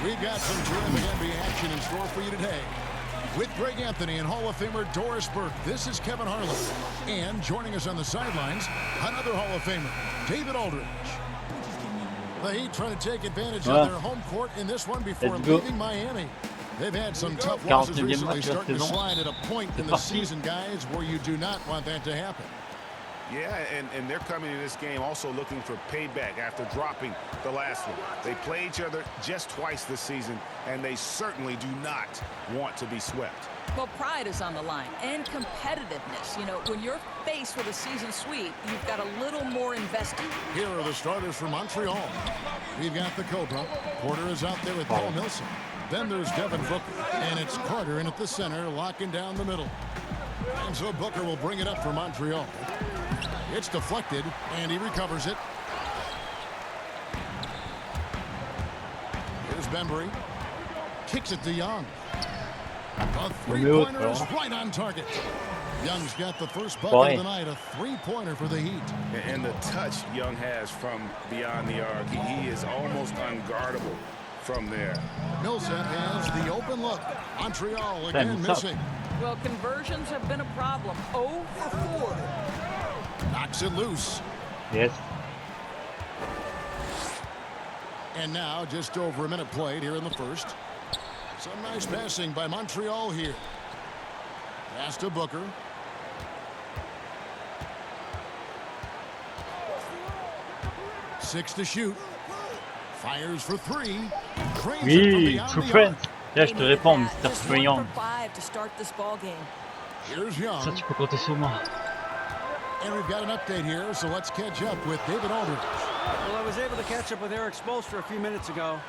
We've got some terrific NBA action in store for you today. With Greg Anthony and Hall of Famer Doris Burke, this is Kevin Harlan. And joining us on the sidelines, another Hall of Famer, David Aldridge. The Heat trying to take advantage of their home court in this one before leaving Miami. They've had some tough losses recently, starting to slide at a point in the season, guys, where you do not want that to happen. Yeah, and they're coming in this game also looking for payback after dropping the last one. They play each other just twice this season, and they certainly do not want to be swept. Well, pride is on the line, and competitiveness. You know, when you're faced with a season sweep, you've got a little more invested. Here are the starters for Montreal. We've got the Cobra. Porter is out there with Paul Millsap. Then there's Devin Booker, and it's Carter in at the center, locking down the middle. And so Booker will bring it up for Montreal. It's deflected, and he recovers it. Here's Bembry. Kicks it to Young. A three-pointer is right on target. Young's got the first bucket of the night, a three-pointer for the Heat. And the touch Young has from beyond the arc, he is almost unguardable from there. Millsap has the open look. Montreal again missing. Well, conversions have been a problem. 0 for 4. Knocks it loose. Yes. And now just over a minute played here in the first. Some nice passing by Montreal here. Pass to Booker. Six to shoot. Fires for three. Oui, Choupin. Là, je te réponds, Mr. Young. Here's Young. Ça, tu peux compter sur moi. And we've got an update here, so let's catch up with David Aldridge. Well, I was able to catch up with Eric Spoelstra a few minutes ago.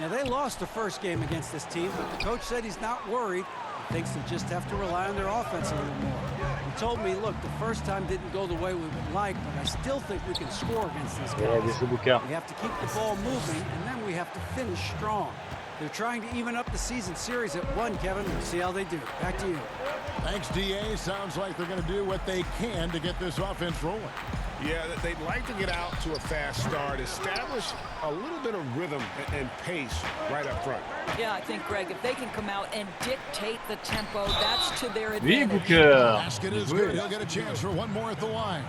Now, they lost the first game against this team, but the coach said he's not worried. He thinks they just have to rely on their offense a little more. He told me, look, the first time didn't go the way we would like, but I still think we can score against these guys. We have to keep the ball moving, and then we have to finish strong. They're trying to even up the season series at 1, Kevin. We'll see how they do. Back to you. Thanks, D.A. Sounds like they're going to do what they can to get this offense rolling. Yeah, they'd like to get out to a fast start, establish a little bit of rhythm and pace right up front. Yeah, I think, Greg, if they can come out and dictate the tempo, that's to their advantage. Basket is good. He'll get a chance for one more at the line.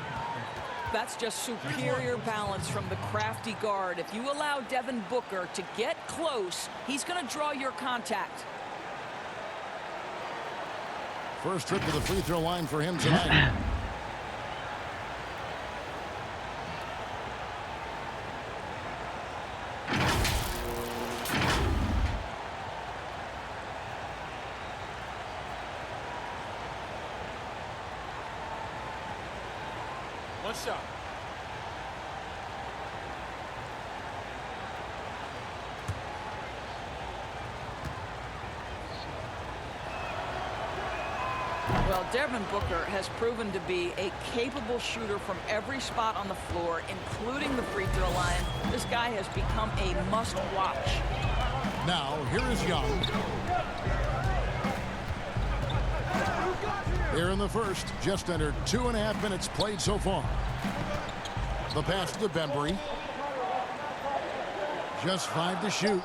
That's just superior balance from the crafty guard. If you allow Devin Booker to get close, he's going to draw your contact. First trip to the free throw line for him tonight. One shot. Well, Devin Booker has proven to be a capable shooter from every spot on the floor, including the free throw line. This guy has become a must-watch. Now, here is Young. Here in the first, just under 2.5 minutes played so far. The pass to Bembry. Just 5 to shoot.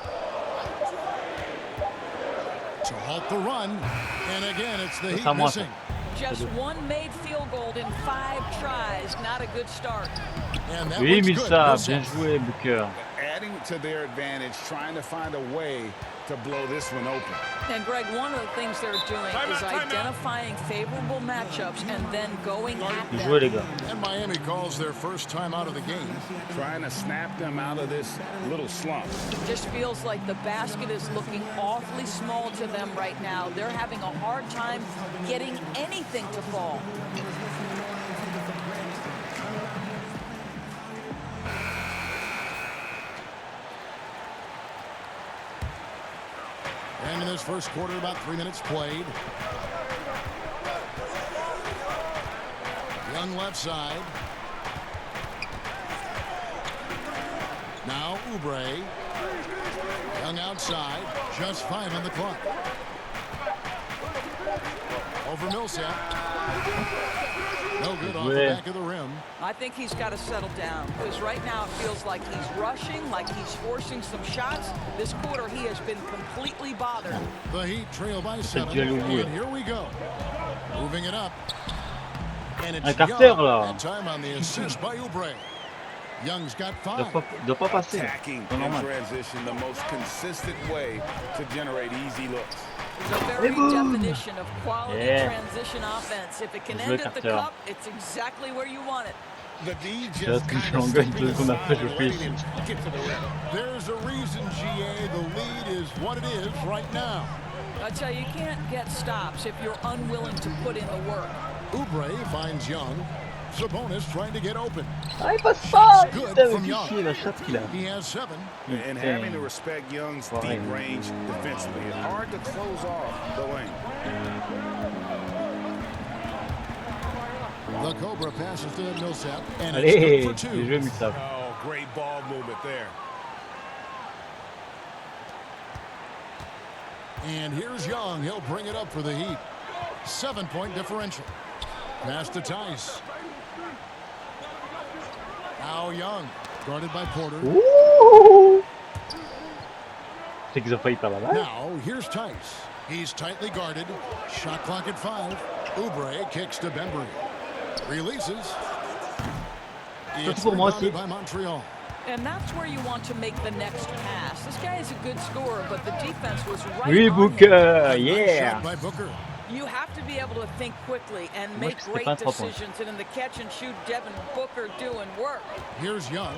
To halt the run. And again, it's the Heat missing. Just one made field goal in 5 tries. Not a good start. And that Oui, one's Millsap, good. bien joué, Booker. Adding to their advantage, trying to find a way to blow this one open. And, Greg, one of the things they're doing is identifying favorable matchups and then going at them. Joué, les gars. And Miami calls their first time out of the game. Trying to snap them out of this little slump. It just feels like the basket is looking awfully small to them right now. They're having a hard time getting anything to fall. And in this first quarter, about 3 minutes played. Young left side. Now Oubre. Young outside. Just 5 on the clock. Over Millsap. No good off the back of the rim. I think he's got to settle down because right now it feels like he's rushing, like he's forcing some shots. This quarter he has been completely bothered. The Heat trail by 7, and here we go. Moving it up. And it's Young. That time on the assist by Oubre. Young's got 5. Doit pas passer. Attacking in transition, the most consistent way to generate easy looks. The very definition of quality transition offense. If it can end at the cup, it's exactly where you want it. The D just kind of get to the rim. There's a reason, GA, the lead is what it is right now. I tell you, you can't get stops if you're unwilling to put in the work. Oubre finds Young. Sabonis trying to get open. Ah, il passe pas! Good Putain, from mais Young. chier la chatte qu'il a. He has 7. And having to respect Young's deep range defensively. It's hard to close off the lane. The Cobra passes to Millsap, and it's Allez, good for 2. bien joué Millsap. Oh, great ball movement there. And here's Young. He'll bring it up for the Heat. 7-point differential. Pass to Tice. Now Young, guarded by Porter. C'est qu'ils ont failli perdre la balle. Now here's Tice. He's tightly guarded. Shot clock at 5. Oubre kicks to Bembry. Releases. It's rebounded by Montreal. And that's where you want to make the next pass. This guy is a good scorer, but the defense was right Oui, on Booker, him. yeah. Shot by Booker. You have to be able to think quickly and make great decisions. And in the catch and shoot, Devin Booker doing work. Here's Young.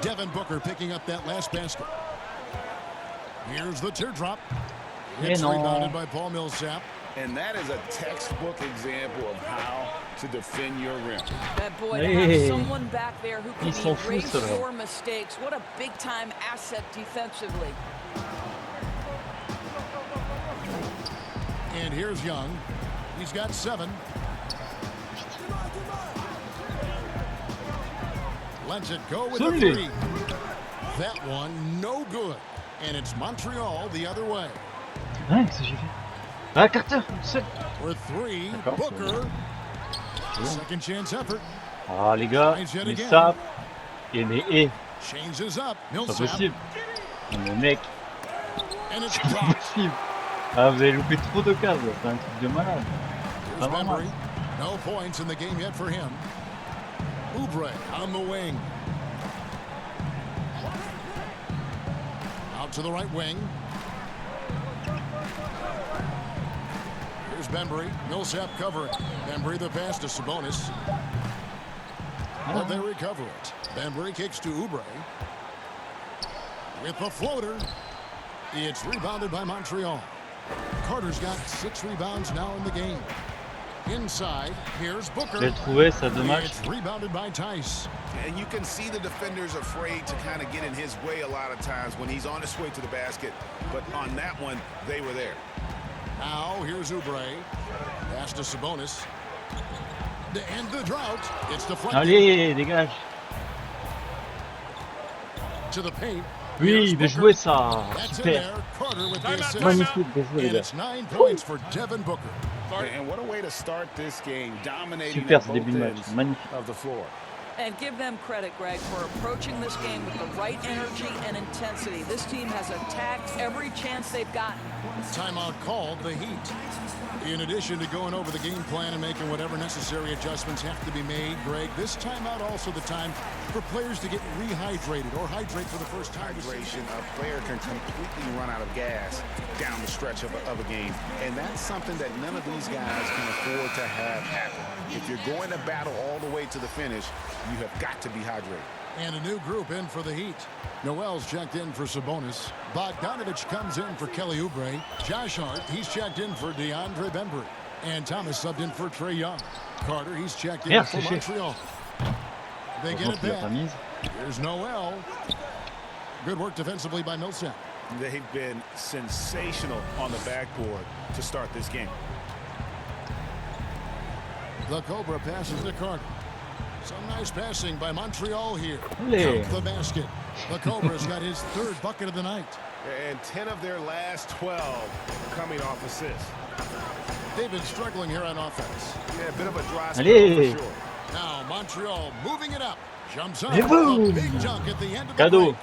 Devin Booker picking up that last basket. Here's the teardrop. It's rebounded by Paul Millsap. And that is a textbook example of how to defend your rim. That boy, to have someone back there who can erase fous, your mistakes. What a big-time asset defensively. And here's Young. He's got 7. Lets it go with the 3. That one, no good. And it's Montreal the other way. Ouais, qu'est-ce que j'ai fait? Ah, Carter, seul. For 3, Booker. Second chance effort. Ah, les gars, Millsap. Et Changes up. c'est pas Millsap. possible. Non, mais mec, And it's c'est pas dropped. possible. Ah, vous avez loupé trop de cases, c'est un truc de malade. Here's Pas normal. Bembry. No points in the game yet for him. Oubre on the wing. Out to the right wing. Here's Bembry. Millsap covering. Bembry the pass to Sabonis. But they recover it. Bembry kicks to Oubre. With the floater. It's rebounded by Montreal. Carter's got 6 rebounds now in the game. Inside, here's Booker. J'ai trouvé ça dommage. It's rebounded by Tice. And you can see the defenders afraid to kind of get in his way a lot of times when he's on his way to the basket. But on that one, they were there. Now, here's Oubre. Pass to Sabonis. To end the drought, it's deflected Allez, dégage. to the paint. Oui, bien joué ça. That's in Super. there. Carter with the assist. Magnifique, bien joué les And gars. it's 9 points for Devin Booker. And what a way to start this game, dominating Super at ce both début de match, ends magnifique. of the floor. And give them credit, Greg, for approaching this game with the right energy and intensity. This team has attacked every chance they've gotten. Timeout called the Heat. In addition to going over the game plan and making whatever necessary adjustments have to be made, Greg, this timeout also the time for players to get rehydrated or hydrate for the first time. Hydration, a player can completely run out of gas down the stretch of a game. And that's something that none of these guys can afford to have happen. If you're going to battle all the way to the finish, you have got to be hydrated. And a new group in for the Heat. Noel's checked in for Sabonis. Bogdanovich comes in for Kelly Oubre. Josh Hart, he's checked in for DeAndre Bembry. And Thomas subbed in for Trae Young. Carter, he's checked in for Montreal. They get it back. Here's Noel. Good work defensively by Millsap. They've been sensational on the backboard to start this game. The Cobra passes to Carter. Some nice passing by Montreal here. Count the basket. The Cobra's got his 3rd bucket of the night. And 10 of their last 12 coming off assists. They've been struggling here on offense. Yeah, a bit of a dry spell Allez. for sure. Now Montreal moving it up. Jumps up. Et A boum. big dunk at the end of the Cadeau. break.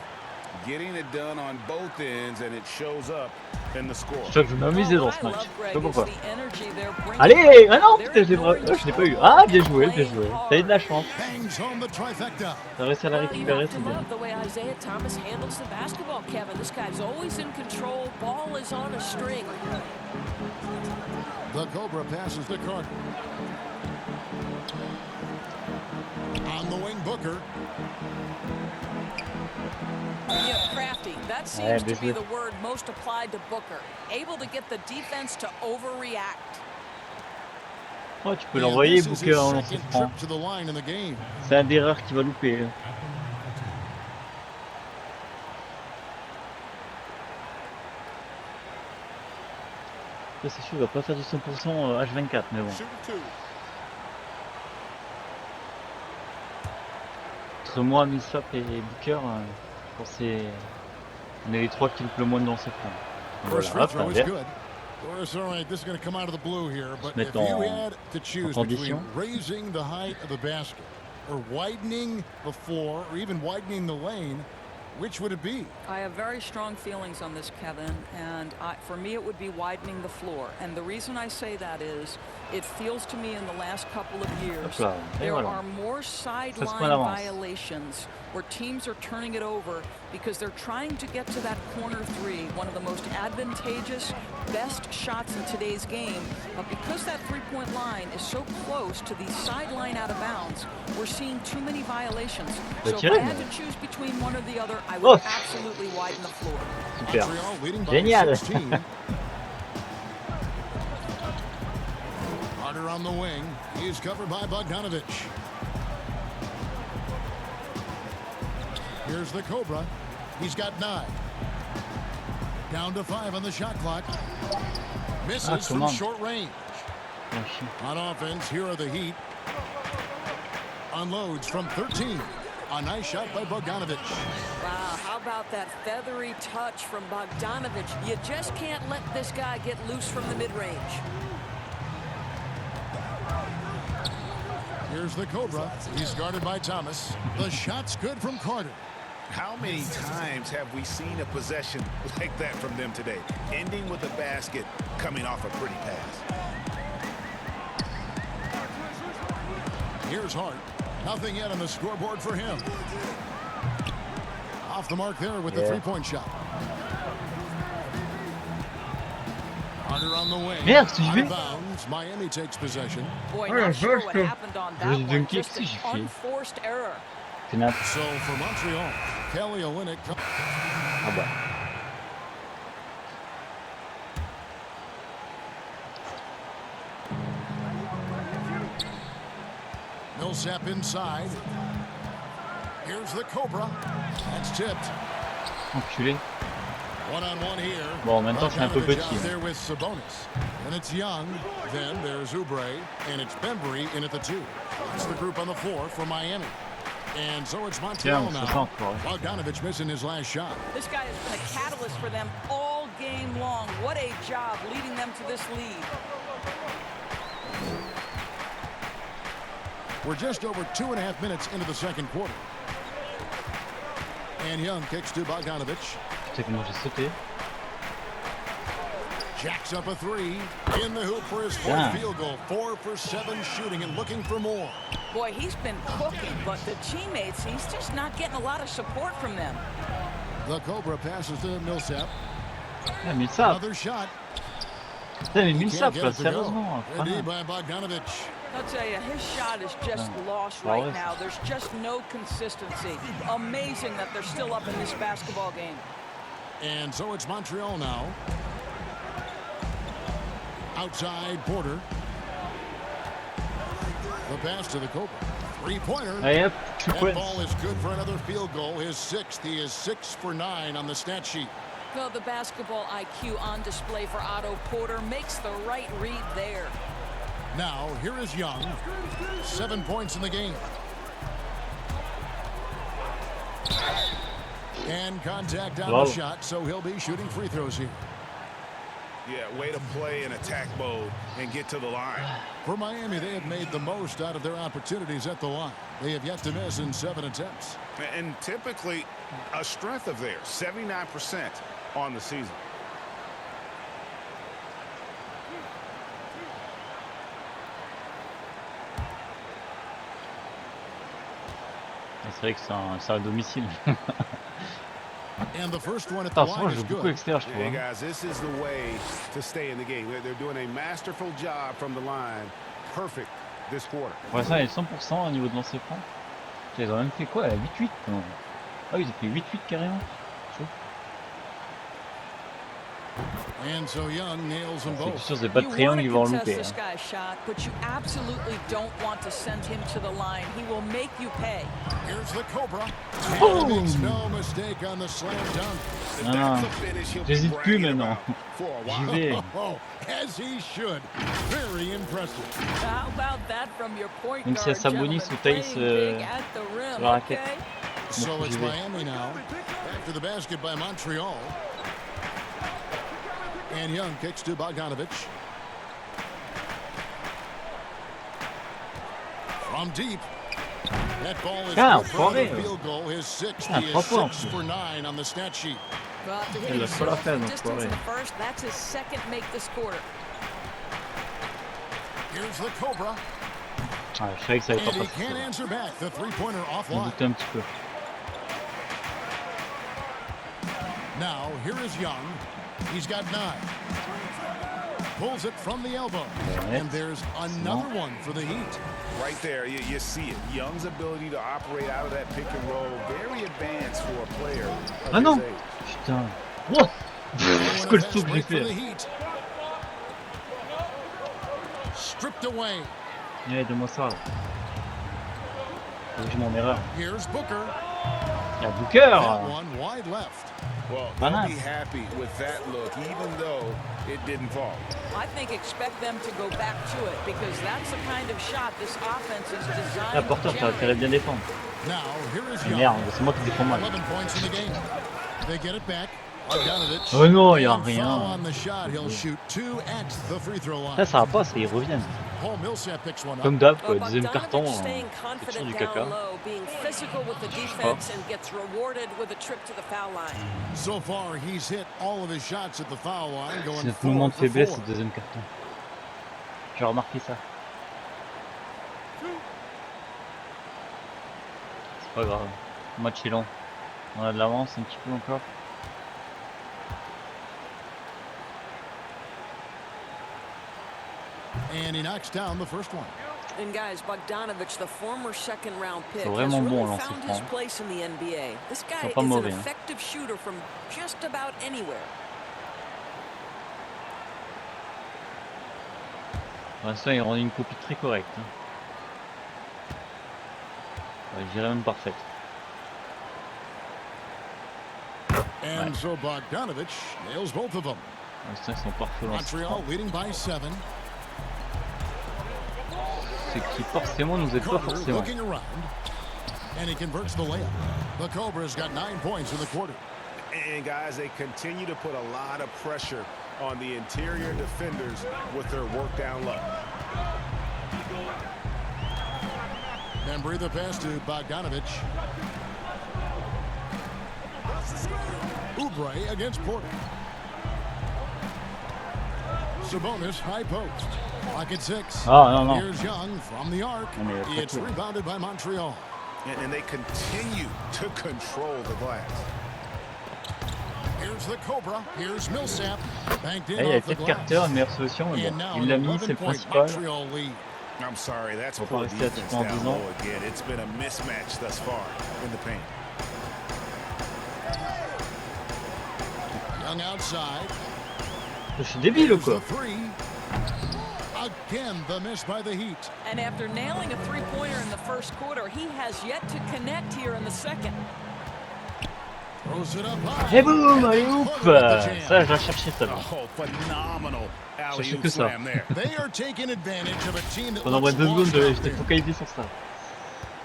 Getting it done on both ends, and it shows up in the score. Je crois que je vais m'amuser Oh, dans what ce I match. love, Je sais Greg, pas is pourquoi. the energy they're bringing. Allez! Ah non, They're putain, ignoring the je l'ai pas eu. score Ah, and bien joué, bien playing joué. hard. T'as eu de la chance. Bangs home the trifecta. T'as réussi à la Well, you récupérer, have c'est to bien. love the way Isaiah Thomas handles the basketball, Kevin. This guy's always in control. Ball is on a string. The Cobra passes to Carter. On the wing, Booker. Yeah, crafty. That Ouais, seems bien to be joué. the word most applied to Booker. Able to get the defense to overreact. Oh, tu peux And l'envoyer, this is Booker, his en lancer second franc. trip to the line in the game. C'est un des erreurs qu'il va louper. Ça, c'est sûr, il va pas faire du 100% H24, mais bon. Entre moi, Millsap et Booker, je pense que on est les trois qui loupent le moins de lancer franc. First Voilà, free throw is bien. good. Doris, all right, this is going to come out of the blue here, but if mettre you en- had to choose en between condition. raising the height of the basket or widening the floor or even widening the lane, which would it be? I have very strong feelings on this, Kevin, and for me it would be widening the floor. And the reason I say that is it feels to me in the last couple of years Hop là. Et there voilà. are more Ça se sideline prend l'avance. violations where teams are turning it over because they're trying to get to that corner three, one of the most advantageous, best shots in today's game. But because that three-point line is so close to the sideline out of bounds, we're seeing too many violations. Bah, So if tiens, I had mais- to choose between one or the other, I Oh. would absolutely widen the floor. Super. Montreal leading by Génial. 16. Carter on the wing. He's covered by Bogdanovich. Here's the Cobra. He's got 9. Down to 5 on the shot clock. Misses come from on. short range. Ah, chier. On offense, here are the Heat. Unloads from 13. A nice shot by Bogdanovich. Wow, how about that feathery touch from Bogdanovich? You just can't let this guy get loose from the mid-range. Here's the Cobra. He's guarded by Thomas. The shot's good from Carter. How many times have we seen a possession like that from them today? Ending with a basket, coming off a pretty pass. Here's Hart. Nothing yet on the scoreboard for him. Off the mark there with the Yeah. three-point shot. Carter on the wing. Merde, si je Out vais. of bounds. Miami takes possession. Boy, Oh la not sure vache, what quoi. happened on Je that vais one. dunker, Just qu'est-ce que an j'ai fait? unforced error. Pénal. So for Montreal, Kelly Olynyk. Ah bah. Millsap inside. Here's the Cobra. That's tipped. Enculé. One-on-one here. Bon, en même temps, c'est un peu Bogdanovich petit, out hein. there with Sabonis. And it's Young. Then there's Oubre. And it's Bembry in at the 2. That's the group on the floor for Miami. And so it's Montreal Tiens, c'est ça now. encore. Bogdanovich missing his last shot. This guy has been a catalyst for them all game long. What a job leading them to this lead. We're just over 2.5 minutes into the second quarter. And Young kicks to Bogdanovich. Tu sais comment j'ai sauté? Jacks up a 3. In the hoop for his fourth Yeah. field goal. 4 for 7 shooting and looking for more. Boy, he's been cooking, but the teammates, he's just not getting a lot of support from them. The Cobra passes to Millsap. Ah, Millsap. Another shot. Putain, mais Can't Millsap, get là, it to go. sérieusement. Indeed Voilà. by Bogdanovich. I'll tell you, his shot is just lost Ah right ouais. now. There's just no consistency. Amazing that they're still up in this basketball game. And so it's Montreal now. Outside Porter. The pass to the Cobra. Three-pointer. Allez hop, 2 That points. ball is good for another field goal. His 6th. He is 6 for 9 on the stat sheet. Well, the basketball IQ on display for Otto Porter makes the right read there. Now, here is Young. 7 points in the game. And contact on Wow. the shot, so he'll be shooting free throws here. Yeah, way to play in attack mode and get to the line. For Miami, they have made the most out of their opportunities at the line. They have yet to miss in 7 attempts. And typically a strength of theirs, 79% on the season. C'est vrai que c'est à domicile. And the first one at the Franchement, line je is joue beaucoup good. extérieur, je trouve. Hey Hein. guys, this is the way to stay in the game. They're doing a masterful job from the line. Perfect this quarter. Pour l'instant, il est 100% au niveau de lancer franc. Ils ont même fait quoi? 8-8 non. Ah oui, ils ont fait 8-8 carrément. Chaud. And so Young nails them C'est both. sûr, c'est pas de You want triangle, to ils vont en contest louper. this Hein. guy's shot, but you absolutely don't want to send him to the line. He will make you pay. Here's the Cobra. Oh! And he makes no mistake on the slam dunk. If Ah, that's a finish he'll be j'hésite plus bragging maintenant. about for a J'y while. vais. Oh, as he should. Very impressive. How about that from your point Même si à guard, Sabonis gentlemen? ou Thaïs, Playing big at the rim, la raquette. okay? So it's j'y vais. Miami now. Back to the basket by Montreal. And Young kicks to Bogdanovich. From deep. That ball is Ah, good for enfoiré. the field goal. His sixth. Ah, He 3 is points. 6 for 9 on the stat sheet. Well, after Il hitting a pas la zero peine, from distance in enfoiré. the first, that's his second make this quarter. Here's the Cobra. Ah, je savais que ça allait And pas he passer. can't answer back. The three-pointer Je m'en offline. doutais un petit peu. Now, here is Young. He's got 9. Pulls it from the elbow. And there's another one for the Heat. Right there, you see it. Young's ability to operate out of that pick and roll, very advanced for a player of Ah non! his age. Putain! Wow! And C'est a quoi le fast saut que j'ai break for the fait? Heat. Stripped away. Ouais, donne-moi ça. J'ai mon erreur. Here's Booker. Il y a That Booker! one wide left. Well, Why they'll not? be happy with that look, even though it didn't fall. I think expect them to go back to it because that's the kind of shot this offense is designed Ah, to porteur, t'as generate. intérêt de bien défendre. Now, here is Ah, Young. merde, c'est moi qui défends mal. 11 points in the game. They get it back. Bogdanovich. Oh non, y a And rien. foul on the shot. He'll shoot 2 at the free throw line. Là, ça va pas, ça, ils reviennent. Paul Millsap picks one up. Comme d'hab, Well, quoi. Deuxième carton, Bogdanovich staying c'est toujours confident du down caca. low, being physical with the defense, and gets rewarded with a trip to the foul line. So far, he's hit all of his shots at the foul line, C'est going notre 4 moment de for faiblesse, 4. ce deuxième carton. J'ai remarqué ça. C'est pas grave. Le match est long. On a de l'avance un petit peu encore. And he knocks down the first one. And guys, Bogdanovich, the former second-round pick, C'est has vraiment bon really au lancer found his franc. place in the NBA. This guy Ils is sont pas an mauvais, hein. effective shooter from just about anywhere. Pour l'instant, il rend une copie très correcte. Hein. Ouais, je dirais même parfaite. And so Bogdanovich nails both of them. Pour l'instant, ils sont parfaits au lancer Montreal franc. leading by 7. Ce qui forcément nous aide pas Carter forcément. looking around. And he converts the layup. The Cobras got 9 points in the quarter. And guys, they continue to put a lot of pressure on the interior defenders with their work down low. And breathe the pass to Bogdanovich. Oubre against Porter. Sabonis high post. Pocket 6. Ah, non, non. Here's Young from the arc. Non, mais après It's tout. rebounded by Montreal. And they continue to control the glass. Here's the Cobra. Here's Millsap. Banked in Là, il y a off the peut-être glass. Carter, meilleure solution, mais And bon, now il an l'a mis, c'est le 11-point principal. Montreal lead. I'm sorry, that's On va poor pas rester à defense tout en down disant. low again. It's been a mismatch thus far in the paint. Young outside. Je suis débile ou Here's quoi? the 3. Again, the miss by the Heat. And after nailing a three-pointer in the first quarter, he has yet to connect here in the second. Throws it up high. Et boum, And allez they houp! put it at the jam. Ça, je la cherchais ça. Oh, phenomenal alley-oop que ça. slam there. They are taking advantage of a team that Pendant looks 2 secondes, lost out j'étais there. focalisé sur ça.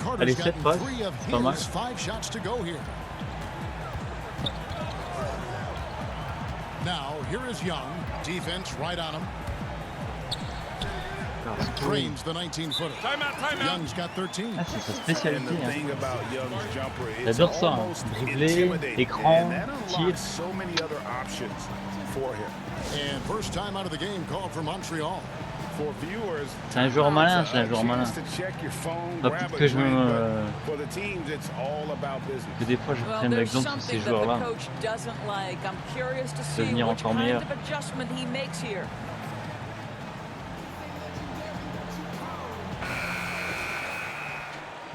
Carter's Allez, gotten 7 passes, 3 of c'est pas mal. his 5 shots to go here. Now, here is Young. Defense right on him. Drains the 19-footer. Young's got 13. Ah, c'est sa And spécialité. the Hein. thing about Young's jumper, it's J'adore ça. Hein. almost Dribbler, intimidating, écran, and that tir. unlocks so many other options for him. And first time out of the game called for Montreal. For viewers, C'est un joueur malin, c'est un joueur malin. chance to check your phone, Ah, grab peut-être a que je drink, me... but for the teams, it's all about business. Que des fois je Well, prenne there's l'exemple de ces something that the joueurs-là. coach doesn't like. I'm curious to see Devenir which encore kind meilleur. of adjustment he makes here.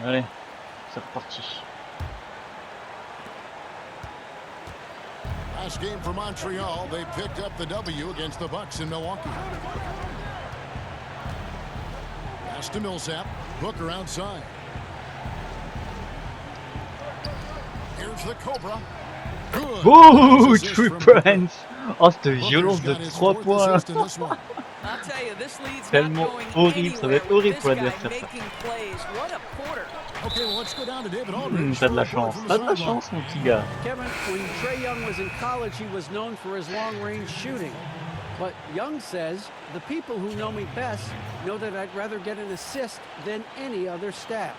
Allez, c'est reparti. Last game for Montreal, they picked up the W against the Bucks in Milwaukee. Pass to Millsap. Booker outside. Here's the Cobra. Good. Ouh, Assist true from Booker. punch. Oh, cette Booker's violence de got his 3 fourth points. assist in this one. I'll tell you, this lead's Tellement not going horrible, ça va être anywhere with horrible this pour guy l'adversaire, ça. making plays. What a quarter. Okay, well, let's go down to David Aldridge. T'as de la for a report chance. from T'as the de la sideline. chance, mon petit gars. Kevin, when Trae Young was in college, he was known for his long-range shooting. But Young says, the people who know me best know that I'd rather get an assist than any other stat.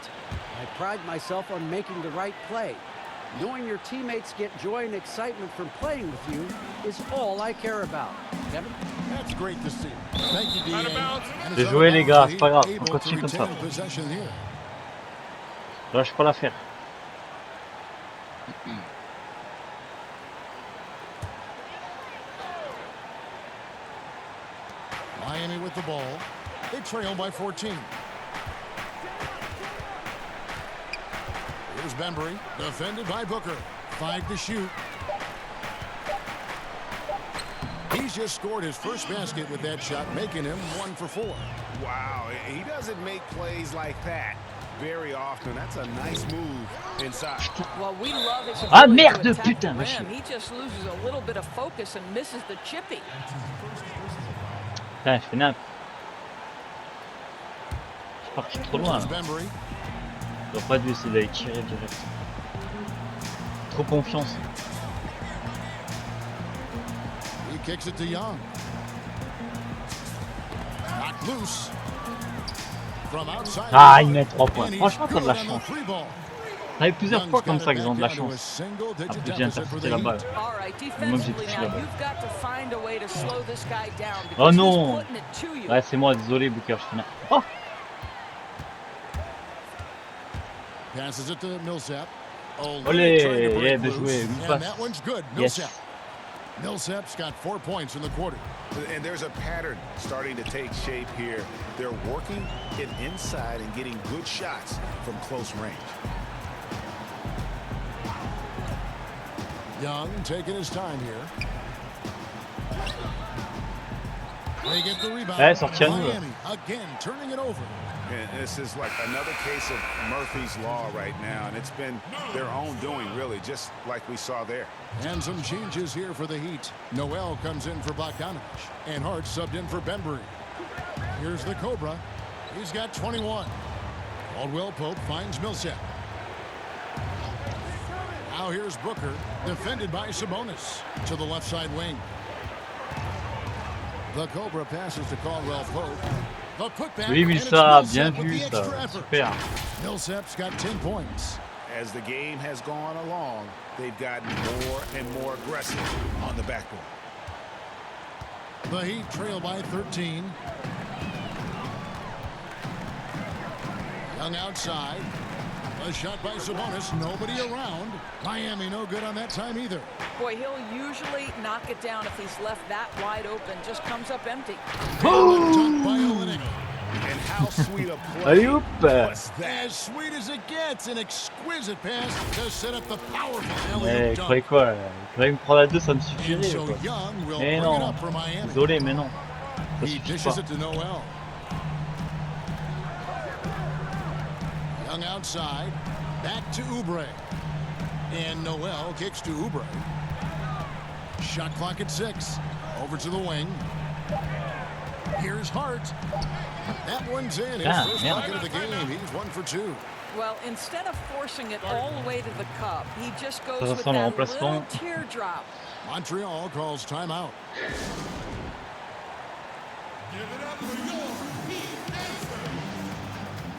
I pride myself on making the right play. Knowing your teammates get joy and excitement from playing with you is all I care about. Kevin? That's great to see. Thank you, D.A. And J'ai it's joué, les gars, c'est pas grave. able On to continue comme ça. retain possession here. Lâche pas l'affaire. Miami with the ball. They trail by 14. Here's Bembry, defended by Booker. 5 to shoot. He's just scored his first basket with that shot, making him 1 for 4. Wow, he doesn't make plays like that very often. That's a nice move inside. Well, we love his Ah, ability merde, to attack putain, the va chier. rim. He just loses a little bit of focus and misses the chippy. Putain, je fais nappe. Je suis parti trop loin, Here's là. Bembry. J'aurais pas dû essayer d'aller tirer direct. Trop confiance. He kicks it to Young. Knocked loose. From outside. Ah, il met 3 points. And he's Franchement, t'as de la good on the chance. three ball. Ça arrive plusieurs Young's fois got comme it ça qu'ils ont de la back down to a chance. single-digit Après, j'ai deficit for intercepté the la Heat. balle. All right, Moi, j'ai defensively touché now, la balle. you've got to find a way to slow this guy down Oh because he's non. putting it to you. Ouais, c'est moi, désolé, Booker, je fais nappe. Oh, Passes it to Millsap. Olé, Trying to break yeah, bien loose, joué, une and passe. that one's good. Yes. Millsap. Millsap's got 4 points in the quarter. And there's a pattern starting to take shape here. They're working it inside and getting good shots from close range. Young taking his time here. They get the rebound. Ouais, sorti à nous, là. Miami again turning it over. And this is like another case of Murphy's Law right now, and it's been their own doing, really, just like we saw there. And some changes here for the Heat. Noel comes in for Bogdanovich, and Hart subbed in for Bembry. Here's the Cobra. He's got 21. Caldwell Pope finds Millsap. Now here's Booker, defended by Sabonis, to the left side wing. The Cobra passes to Caldwell Pope. The putback, oui, and it's Millsap, bien Millsap with vu the ça, extra effort. super. Millsap's got 10 points. As the game has gone along, they've gotten more and more aggressive on the backboard. The Heat trail by 13. Young outside. A shot by Sabonis. Nobody around. Miami no good on that time either. Boy, he'll usually knock it down if he's left that wide open. Just comes up empty. Dunked by Olynyk. And how sweet a play Allez, hop. was that? As sweet as it gets. An exquisite pass to set up the powerful Eh, alley-oop je croyais dunk. quoi? Je croyais me prendre à 2, ça me And suffirait. so Quoi. Young will Mais bring it non, up for Miami. désolé, mais non. Ça He suffit dishes pas. it to Noel. Young outside. Back to Oubre. And Noel kicks to Oubre. Shot clock at 6. Over to the wing. Here's Hart. That one's in. His Ah, first merde. bucket of the game. He's 1 for 2. Well, instead of forcing it all the way to the cup, he just goes Ça with sent le that little remplacement. teardrop. Montreal calls timeout. Give it up for your Heat Answer.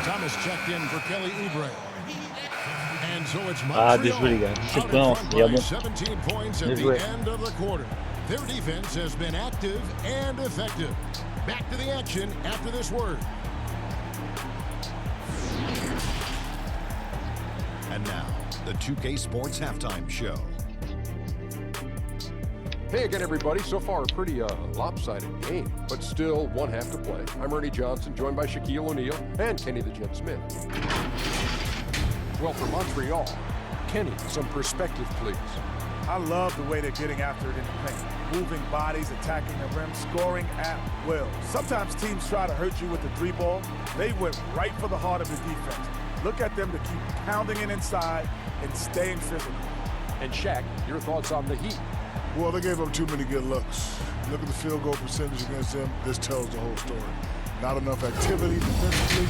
Thomas checked in for Kelly Oubre. And so it's Ah, Montreal déjoué, les gars. out 17 in points, front il y a by bon. 17 points at Bien the joué. end of the quarter. Their defense has been active and effective. Back to the action after this word. And now, the 2K Sports Halftime Show. Hey again, everybody. So far, a pretty lopsided game, but still one half to play. I'm Ernie Johnson, joined by Shaquille O'Neal and Kenny the Jet Smith. Well, for Montreal, Kenny, some perspective, please. I love the way they're getting after it in the paint. Moving bodies, attacking the rim, scoring at will. Sometimes teams try to hurt you with the three ball. They went right for the heart of the defense. Look at them to keep pounding it inside and staying physical. And Shaq, your thoughts on the Heat? Well, they gave up too many good looks. Look at the field goal percentage against them. This tells the whole story. Not enough activity defensively,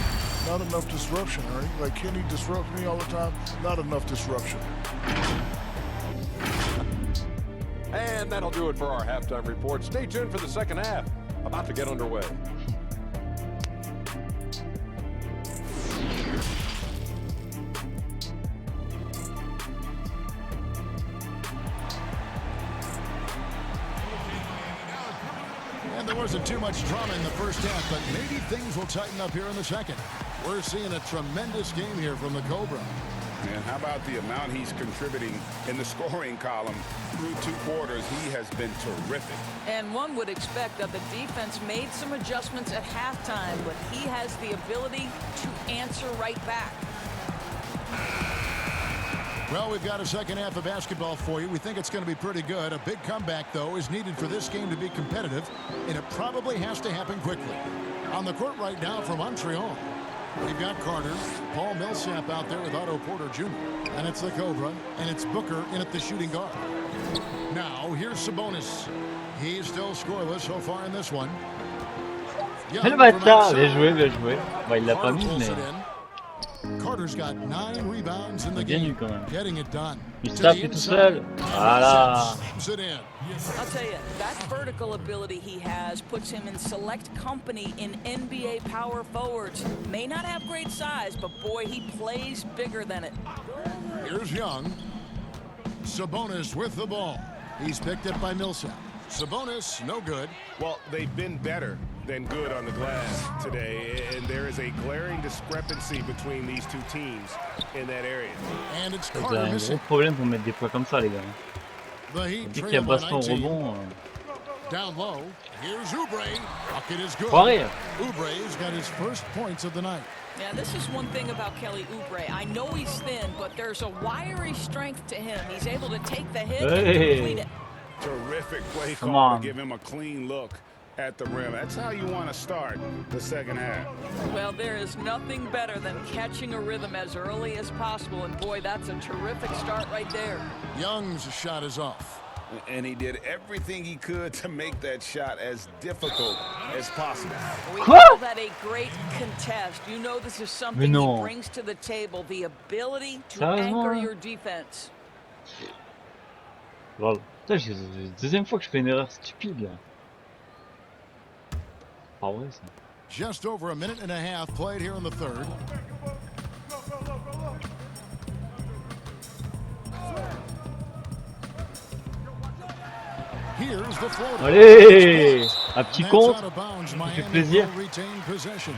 not enough disruption, Ernie. Like Kenny disrupts me all the time, not enough disruption. And that'll do it for our halftime report. Stay tuned for the second half. About to get underway. And there wasn't too much drama in the first half, but maybe things will tighten up here in the second. We're seeing a tremendous game here from the Cobra. And how about the amount he's contributing in the scoring column through 2 quarters? He has been terrific. And one would expect that the defense made some adjustments at halftime, but he has the ability to answer right back. Well, we've got a second half of basketball for you. We think it's going to be pretty good. A big comeback, though, is needed for this game to be competitive, and it probably has to happen quickly. On the court right now for Montreal, we've got Carter, Paul Millsap out there with Otto Porter Jr., and it's the Cobra, and it's Booker in at the shooting guard. Now, here's Sabonis. He's still scoreless so far in this one. Young Le from bâtard, outside. bien joué, bien joué. Bah, il l'a pas Carter mis, pulls mais it in. Carter's got 9 rebounds in the bien game, eu quand même. getting it done. Il To se the tape tout seul. inside. Voilà. Slams it in. I'll tell you, that vertical ability he has puts him in select company in NBA power forwards. May not have great size, but boy, he plays bigger than it. Here's Young. Sabonis with the ball. He's picked up by Millsap. Sabonis, no good. Well, they've been better than good on the glass today, and there is a glaring discrepancy between these two teams in that area. And it's C'est Carter un gros missing. problème pour mettre des points comme ça, les gars. The Heat Dès qu'il y a trail by baston 19. rebond, Down low. Here's Oubre. Bucket is good. croirais. Oubre's got his first points of the night. Yeah, this is one thing about Kelly Oubre. I know he's thin, but there's a wiry strength to him. He's able to take the hit and complete it. Terrific play Come call on. to give him a clean look at the rim. That's how you want to start the second half. Well, there is nothing better than catching a rhythm as early as possible, and boy, that's a terrific start right there. Young's shot is off. And he did everything he could to make that shot as difficult as possible. We call that a great contest. You know this is something he non. brings to the table, the ability to Sérieusement, anchor hein? your defense. Voilà. Putain, c'est la deuxième fois que je fais une erreur stupide, là. Pas vrai, ça. Just over a minute and a half played here in the third. Here's the floater. Allez, un petit That's compte. out of bounds. fait Miami plaisir. will retain possession.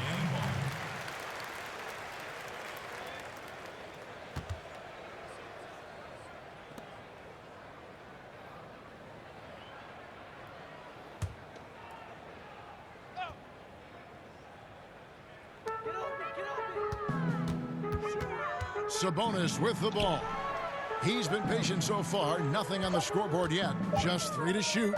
Sabonis with the ball. He's been patient so far. Nothing on the scoreboard yet. Just 3 to shoot.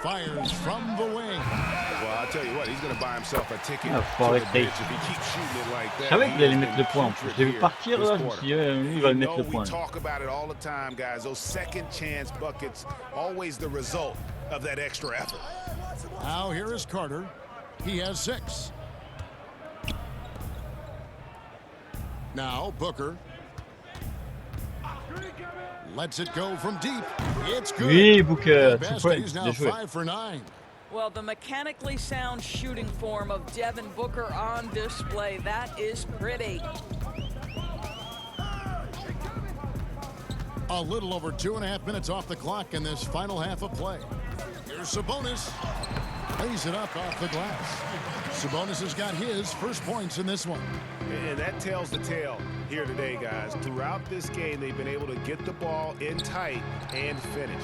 Fires from the wing. Well, I'll tell you what, he's going to buy himself a ticket faut to the arrêter. bench if he keeps shooting it like Je that. savais He qu'il allait has mettre been le point. Je putrid l'ai vu here partir this là, je me quarter. suis dit, il You va le mettre know, le we point. talk about it all the time, guys. Those second chance buckets, always the result of that extra effort. Now here is Carter. He has 6. Now Booker. Lets it go from deep. It's good. Oui, Booker, The 2 basket, points, he's now bien joué. 5 for 9. Well, the mechanically sound shooting form of Devin Booker on display. That is pretty. A little over 2.5 minutes off the clock in this final half of play. Here's Sabonis. Lays it up off the glass. Sabonis has got his first points in this one. And that tells the tale here today, guys. Throughout this game, they've been able to get the ball in tight and finish.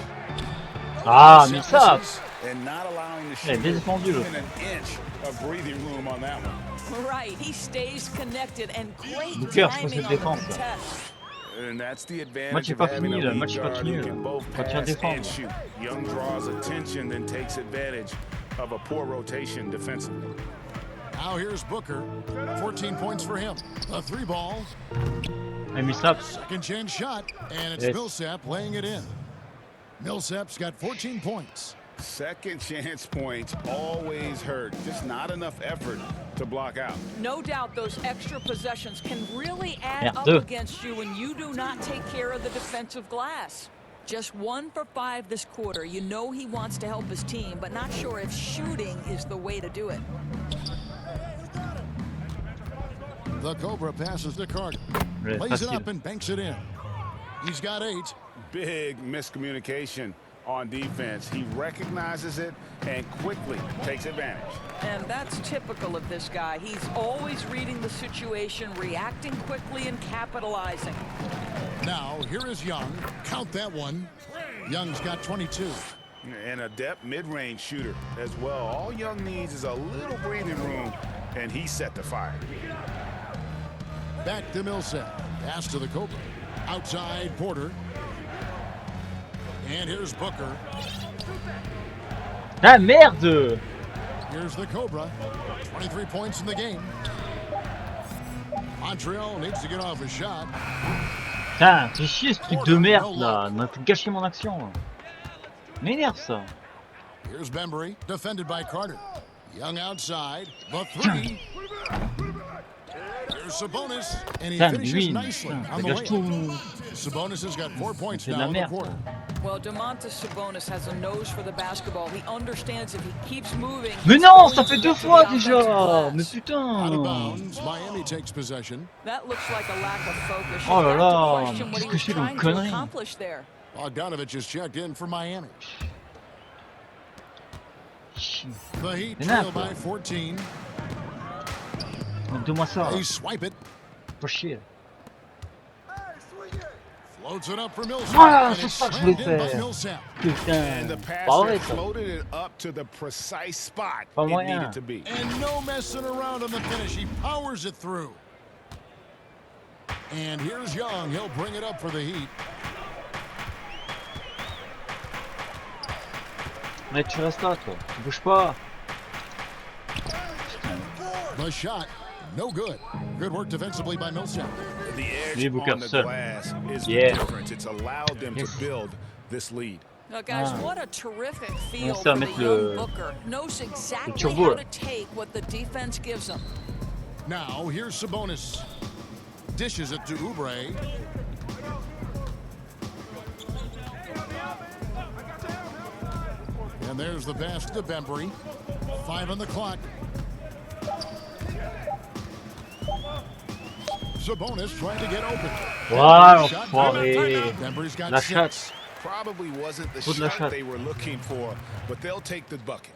Ah, mais ça, And not allowing the elle est shooter défendue. even an inch of breathing room on that one. Right, he stays connected and great Booker, je pense timing que on the défense, là. contest. And that's the advantage Match est of pas having fini, a là. lead Match est pas guard fini, who là. can both Faut bien pass défendre. and shoot. Young draws attention, then takes advantage of a poor rotation defensively. Now here's Booker. 14 points for him. A 3 ball. Et Millsap, Second chance shot. And it's Yes. Millsap laying it in. Millsap's got 14 points. Second chance points always hurt. Just not enough effort to block out. No doubt those extra possessions can really add up Merde. against you when you do not take care of the defensive glass. Just 1 for 5 this quarter. You know he wants to help his team, but not sure if shooting is the way to do it. The Cobra passes to Carter. Ouais, Lays it facile. up and banks it in. He's got 8. Big miscommunication on defense. He recognizes it and quickly takes advantage. And that's typical of this guy. He's always reading the situation, reacting quickly, and capitalizing. Now, here is Young. Count that one. Young's got 22. And adept mid-range shooter as well. All Young needs is a little breathing room, and he's set to fire. Back to Millsap. Pass to the Cobra. Outside Porter. And here's Booker. Ah merde! Here's the Cobra. 23 points in the game. Montreal needs to get off a shot. Putain, fais chier ce truc de merde là, on a gâché mon action. M'énerve ça. Here's Bembry, defended by Carter. Young outside, the 3. Here's Sabonis, and he Putain, finishes lui, nicely putain, on ça the gâche layup. tout. Sabonis has got 4 points C'est de now la in the merde. quarter. Well, Domantas Sabonis has a nose for the basketball. He understands if he keeps moving. Mais he's non, going ça to fait get 2 to the fois offensive déjà. glass. Mais Out of putain. bounds, Miami takes possession. That looks like a lack of focus. Oh là You have là, to question what he qu'est-ce que was c'est comme trying to connerie. accomplish there. Bogdanovich is checked in for Miami. The Heat Mais trail n'importe. by 14. Donne-moi ça. They swipe it. Pas chier. Floats it up for Millsap. Voilà, and c'est it's ça que je voulais slammed in by faire. Millsap. And the Putain. Pas vrai passer ça. floated it up to the precise spot Pas it moyen. needed to be. And no messing around on the finish. He powers it through. And here's Young. He'll bring it up for the Heat. Mais tu restes là toi, tu bouges pas. The shot, no good. Good work defensively by Millsap. The edge Oui, Booker, on the sir. glass is the Yeah. difference. It's allowed them Yes. to build this lead. Now, guys, Ah. what a terrific feel ça for va the mettre young le- Booker. Knows exactly turbo, how là. to take what the defense gives him. Now, here's Sabonis. Dishes it to Oubre. And there's the pass to Bembry. 5 on the clock. Sabonis trying to get open. Wow, Shot. enfoiré. Bembry's got La 6. chatte. Probably wasn't the Faut de la shot chatte. they were looking for, but they'll take the bucket.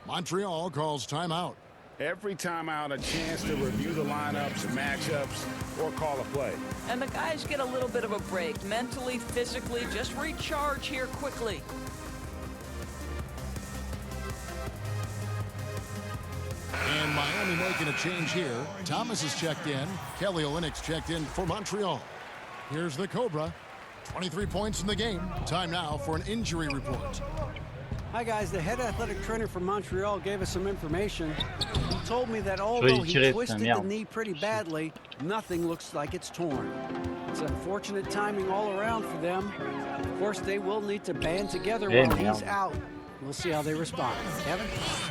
Montreal calls timeout. Every timeout, a chance to review the lineups, matchups, or call a play. And the guys get a little bit of a break. Mentally, physically, just recharge here quickly. And Miami making a change here. Thomas is checked in. Kelly Olynyk's checked in for Montreal. Here's the Cobra. 23 points in the game. Time now for an injury report. Hi guys, the head athletic trainer from Montreal gave us some information. He told me that although he twisted the knee pretty badly, nothing looks like it's torn. It's unfortunate timing all around for them. Of course, they will need to band together while he's out. We'll see how they respond. Kevin?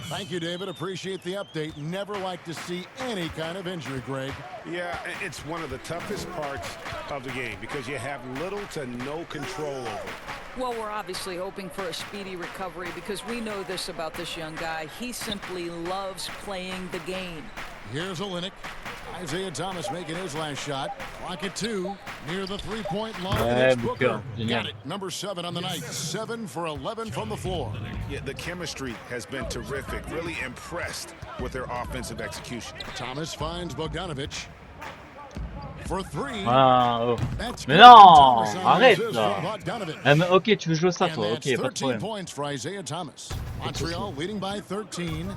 Thank you, David. Appreciate the update. Never like to see any kind of injury, Greg. Yeah, it's one of the toughest parts of the game because you have little to no control over it. Well, we're obviously hoping for a speedy recovery because we know this about this young guy. He simply loves playing the game. Here's Ligne. Isaiah Thomas making his last shot. Clock at 2 near the three-point line. It's Booker. Got it. Number 7 on the night. 7 for 11 from the floor. Yeah, the chemistry has been terrific. Really impressed with their offensive execution. Thomas finds Bogdanovic for 3. Ah, oh. Mais non, arrête là. Ok, tu veux jouer ça toi. Ok, pas de problème. Points for Isaiah Thomas. Montreal leading by 13.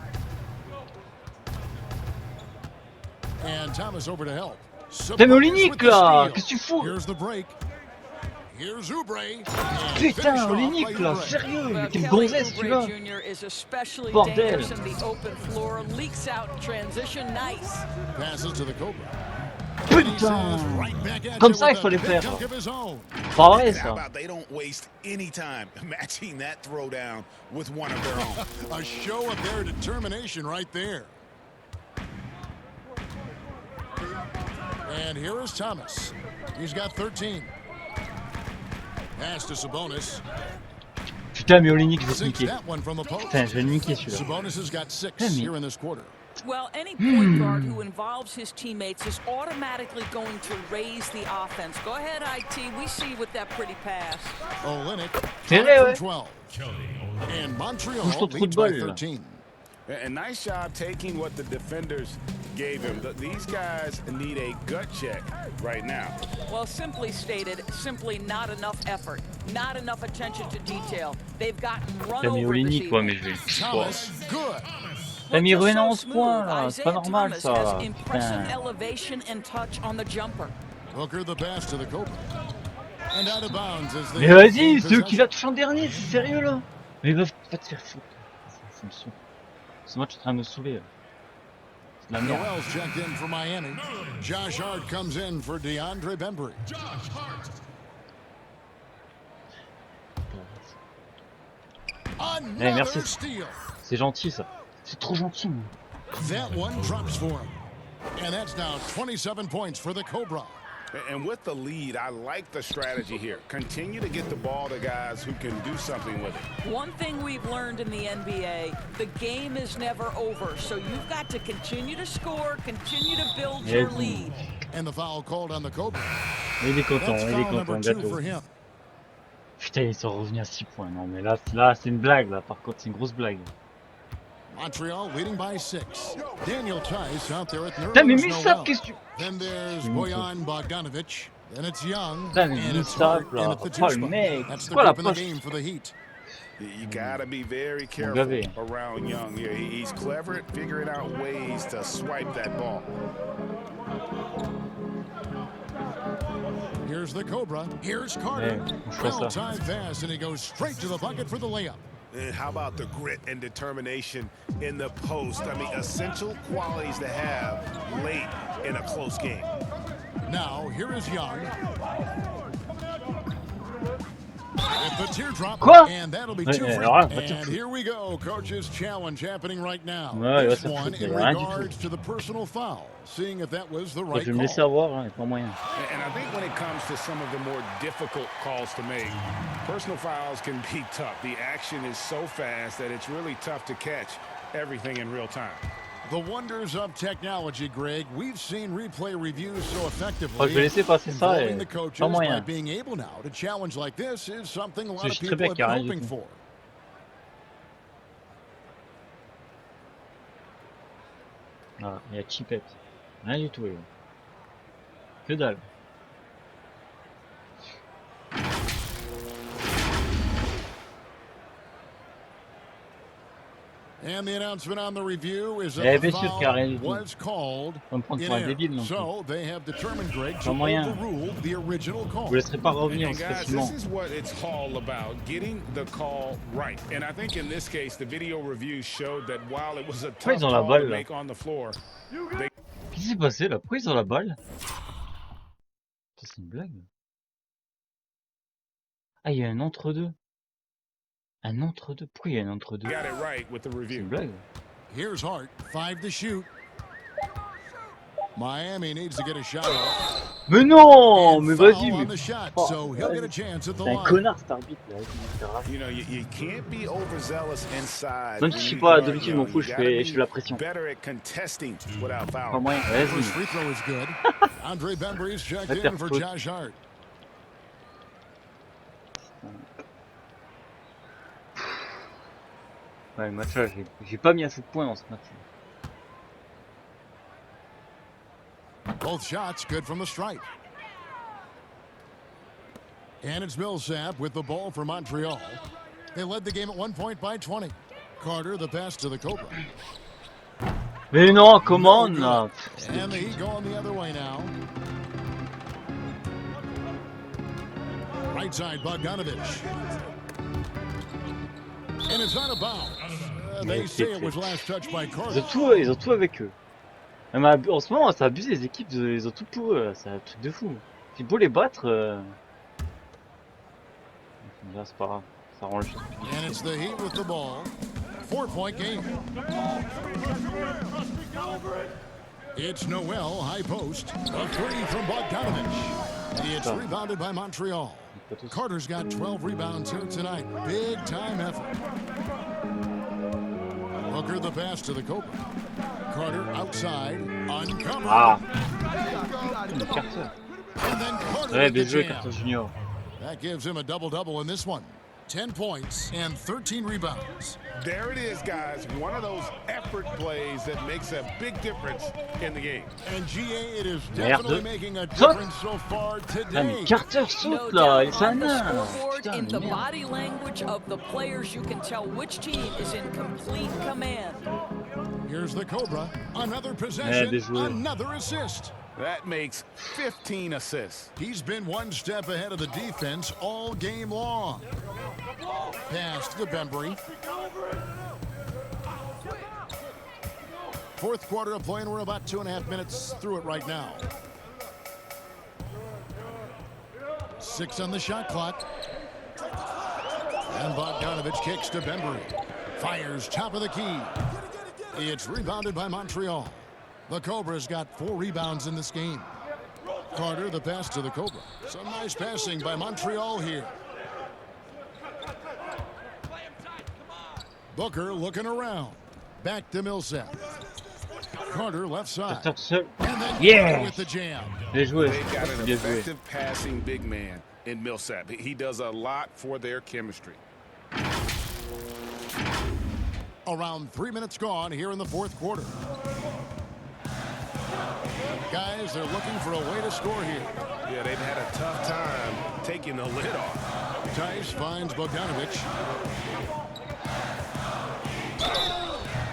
And Thomas over to help. T'es Olinik là. Qu'est-ce que tu fous? Here's the break. Here's Oubre. Putain, Olinik là, sérieux, t'es une gonzesse, tu vois. Bordel. Passes to the Cobra. Putain. Comme ça, il faut les faire. Pas vrai ça. They don't waste any time matching that throwdown with one of their own. A show of their determination right there. And here is Thomas. He's got 13. Pass to Sabonis. Putain, mais Olinik, je vais te niquer. Putain, je vais le niquer celui-là. Sabonis has got 6 here in this quarter. Well, any point guard who involves his teammates is automatically going to raise the offense. Go ahead, IT. We see with that pretty pass. Ligne, C'est vrai, ouais. 12. And Montreal Touche ton trou de leads by balle, 13. A nice job taking what the defenders gave him. These guys need a gut check right now. Well, simply stated, simply not enough effort, not enough attention to detail. They've gotten run over this evening. Quoi, mais je vais. Thomas, good. T'as mis ruiné 11 points là, c'est pas normal ça. Impressive elevation and touch on the jumper. Booker the pass to the Cobra. And out of bounds as they. Mais vas-y, ceux qui l'a touché en dernier, c'est sérieux là. Mais ils peuvent pas te faire foutre. Ça me saoule. Ce match est en train de me saouler. C'est de la merde. Noel's checked in for Miami. Josh Hart comes in for DeAndre Bembry. Eh, merci. C'est gentil ça. C'est trop gentil. That one drops for him. And that's now 27 points for the Cobra. And with the lead, I like the strategy here. Continue to get the ball to guys who can do something with it. One thing we've learned in the NBA, the game is never over. So you've got to continue to score, continue to build your lead. And the foul called on the Cobra. Il est content, gâteau. Putain, ils sont revenus à 6 points. Non, mais là c'est une blague, là. Par contre, c'est une grosse blague. Montreal leading by 6. Daniel Tice out there at the Putain, mais Millsap, qu'est-ce que tu... Then there's Bojan Bogdanovic. Then it's Young. Putain, mais Millsap, là. Oh, le mec. C'est quoi la poche? You gotta be very careful around Young here. He's clever at figuring out ways to swipe that ball. Here's the Cobra. Here's Carter. Well-timed pass, and he goes straight to the bucket for the layup. And how about the grit and determination in the post? I mean, essential qualities to have late in a close game. Now, here is Young. With the teardrop, and that'll be 2 free. And here we go, coach's challenge happening right now. This one in regards to the personal foul, seeing if that was the right call. And I think when it comes to some of the more difficult calls to make, personal fouls can be tough. The action is so fast that it's really tough to catch everything in real time. The wonders of technology, Greg. We've seen replay reviews so effectively. Je vais laisser passer ça et the coaches pas moyen. by being able now to challenge like this is something a lot of people have been hoping for. Ah, il y a Chipette. Rien du tout. Que dalle. And the announcement on the review is Eh that the bien sûr qu'il n'y a rien du foul tout. was called On va me prendre in pour un error. débile non plus. So they have determined, Greg, Pas to moyen. overrule the original Je call. vous laisserai pas revenir And aussi guys, facilement. this is what it's all about, getting the call right. And I think in this case, the video review showed that while it was a Pourquoi tough ils ont la call balle to là? make on the floor, they Qu'est-ce qui s'est passé là? Pourquoi ils ont la balle? Ça, c'est une blague. Ah, il y a un entre-deux. Un entre-deux? Pourquoi il y a un entre-deux? got it right with the C'est review. une blague. Here's Hart, 5 to shoot. Miami needs to get a shot off. Mais non! Mais Foul vas-y, on mais... the shot, Oh, so he'll get a chance at the c'est un line. connard cet arbitre là. You know, you can't be overzealous inside. Même si je sais pas, d'habitude je m'en fous, je fais la pression. Better at contesting without Pas foul. moyen, First vas-y. free throw is good. Andre Bembry's checked Va te in faire for foutre. Josh Hart. Ouais, le match là, j'ai pas mis assez de points dans ce match. Both shots good from the stripe. And it's Millsap with the ball for Montreal. They led the game at 1 point by 20. Carter, the pass to the Cobra. Mais non, comment là? And the Heat going the other way now. Right side, Bogdanovich. And it's out of bounds. They say it was last touched by Carter. Ils ont tout avec eux. Même en ce moment, ça abuse les équipes, ils ont tout pour eux, c'est un truc de fou. C'est beau les battre. Là, c'est pas grave, ça rend le jeu. And it's the Heat with the ball. 4-point game. It's Noel, high post. A three from Bogdanovich. It's rebounded by Montreal. Carter's got 12 rebounds here tonight. Big time effort. Hooker the pass to the Cobra. Carter outside, uncovered. Ah. And then Carter Ouais, with bien the joué, jam. Carter Junior. That gives him a double-double in this one. 10 points and 13 rebounds. There it is, guys. One of those effort plays that makes a big difference in the game. And GA, it is Merde. definitely making a Saute. difference so far Ah, today. mais Carter No saute là, il doubt fait un on the nain. scoreboard, Putain, in mais the merde. body language of the players, you can tell which team is in complete command. Here's the Cobra. Another bien possession, joué. another assist. That makes 15 assists. He's been one step ahead of the defense all game long. Pass to Bembry. Fourth quarter of play, and we're about 2.5 minutes through it right now. 6 on the shot clock. And Bogdanovich kicks to Bembry. Fires top of the key. It's rebounded by Montreal. The Cobra's got 4 rebounds in this game. Carter, the pass to the Cobra. Some nice passing by Montreal here. Booker looking around. Back to Millsap. Carter left side. Carter seul. And then Yeah. Carter with the jam. Bien joué. They've got an Bien joué. effective passing big man in Millsap. He does a lot for their chemistry. Around 3 minutes gone here in the fourth quarter. Guys, they're looking for a way to score here. Yeah, they've had a tough time taking the lid off. Tice finds Bogdanovich.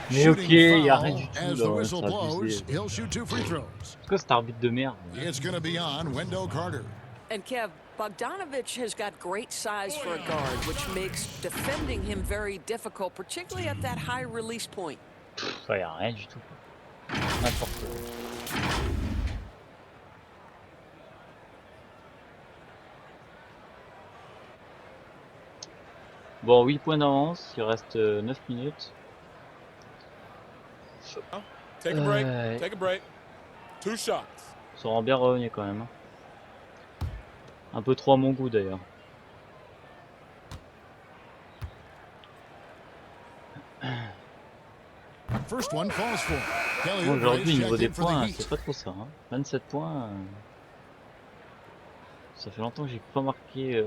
Mais ok, y a rien du tout As là, the ouais, whistle c'est blows, abusé. he'll shoot 2 free throws. C'est quoi cet arbitre de merde? It's going to be on Wendell Carter. And Kev, Bogdanovich has got great size for a guard, which makes defending him very difficult, particularly at that high release point. Ouais, y a rien du tout. N'importe quoi. Bon, 8 points d'avance, il reste 9 minutes. Take a break. Take a break. 2 shots. Ça rend bien revenu quand même. Un peu trop à mon goût d'ailleurs. First one falls for. Kelly Bon, aujourd'hui, Oubre niveau checked des in for the points, Heat. c'est pas trop ça. Hein. 27 points. Ça fait longtemps que j'ai pas marqué.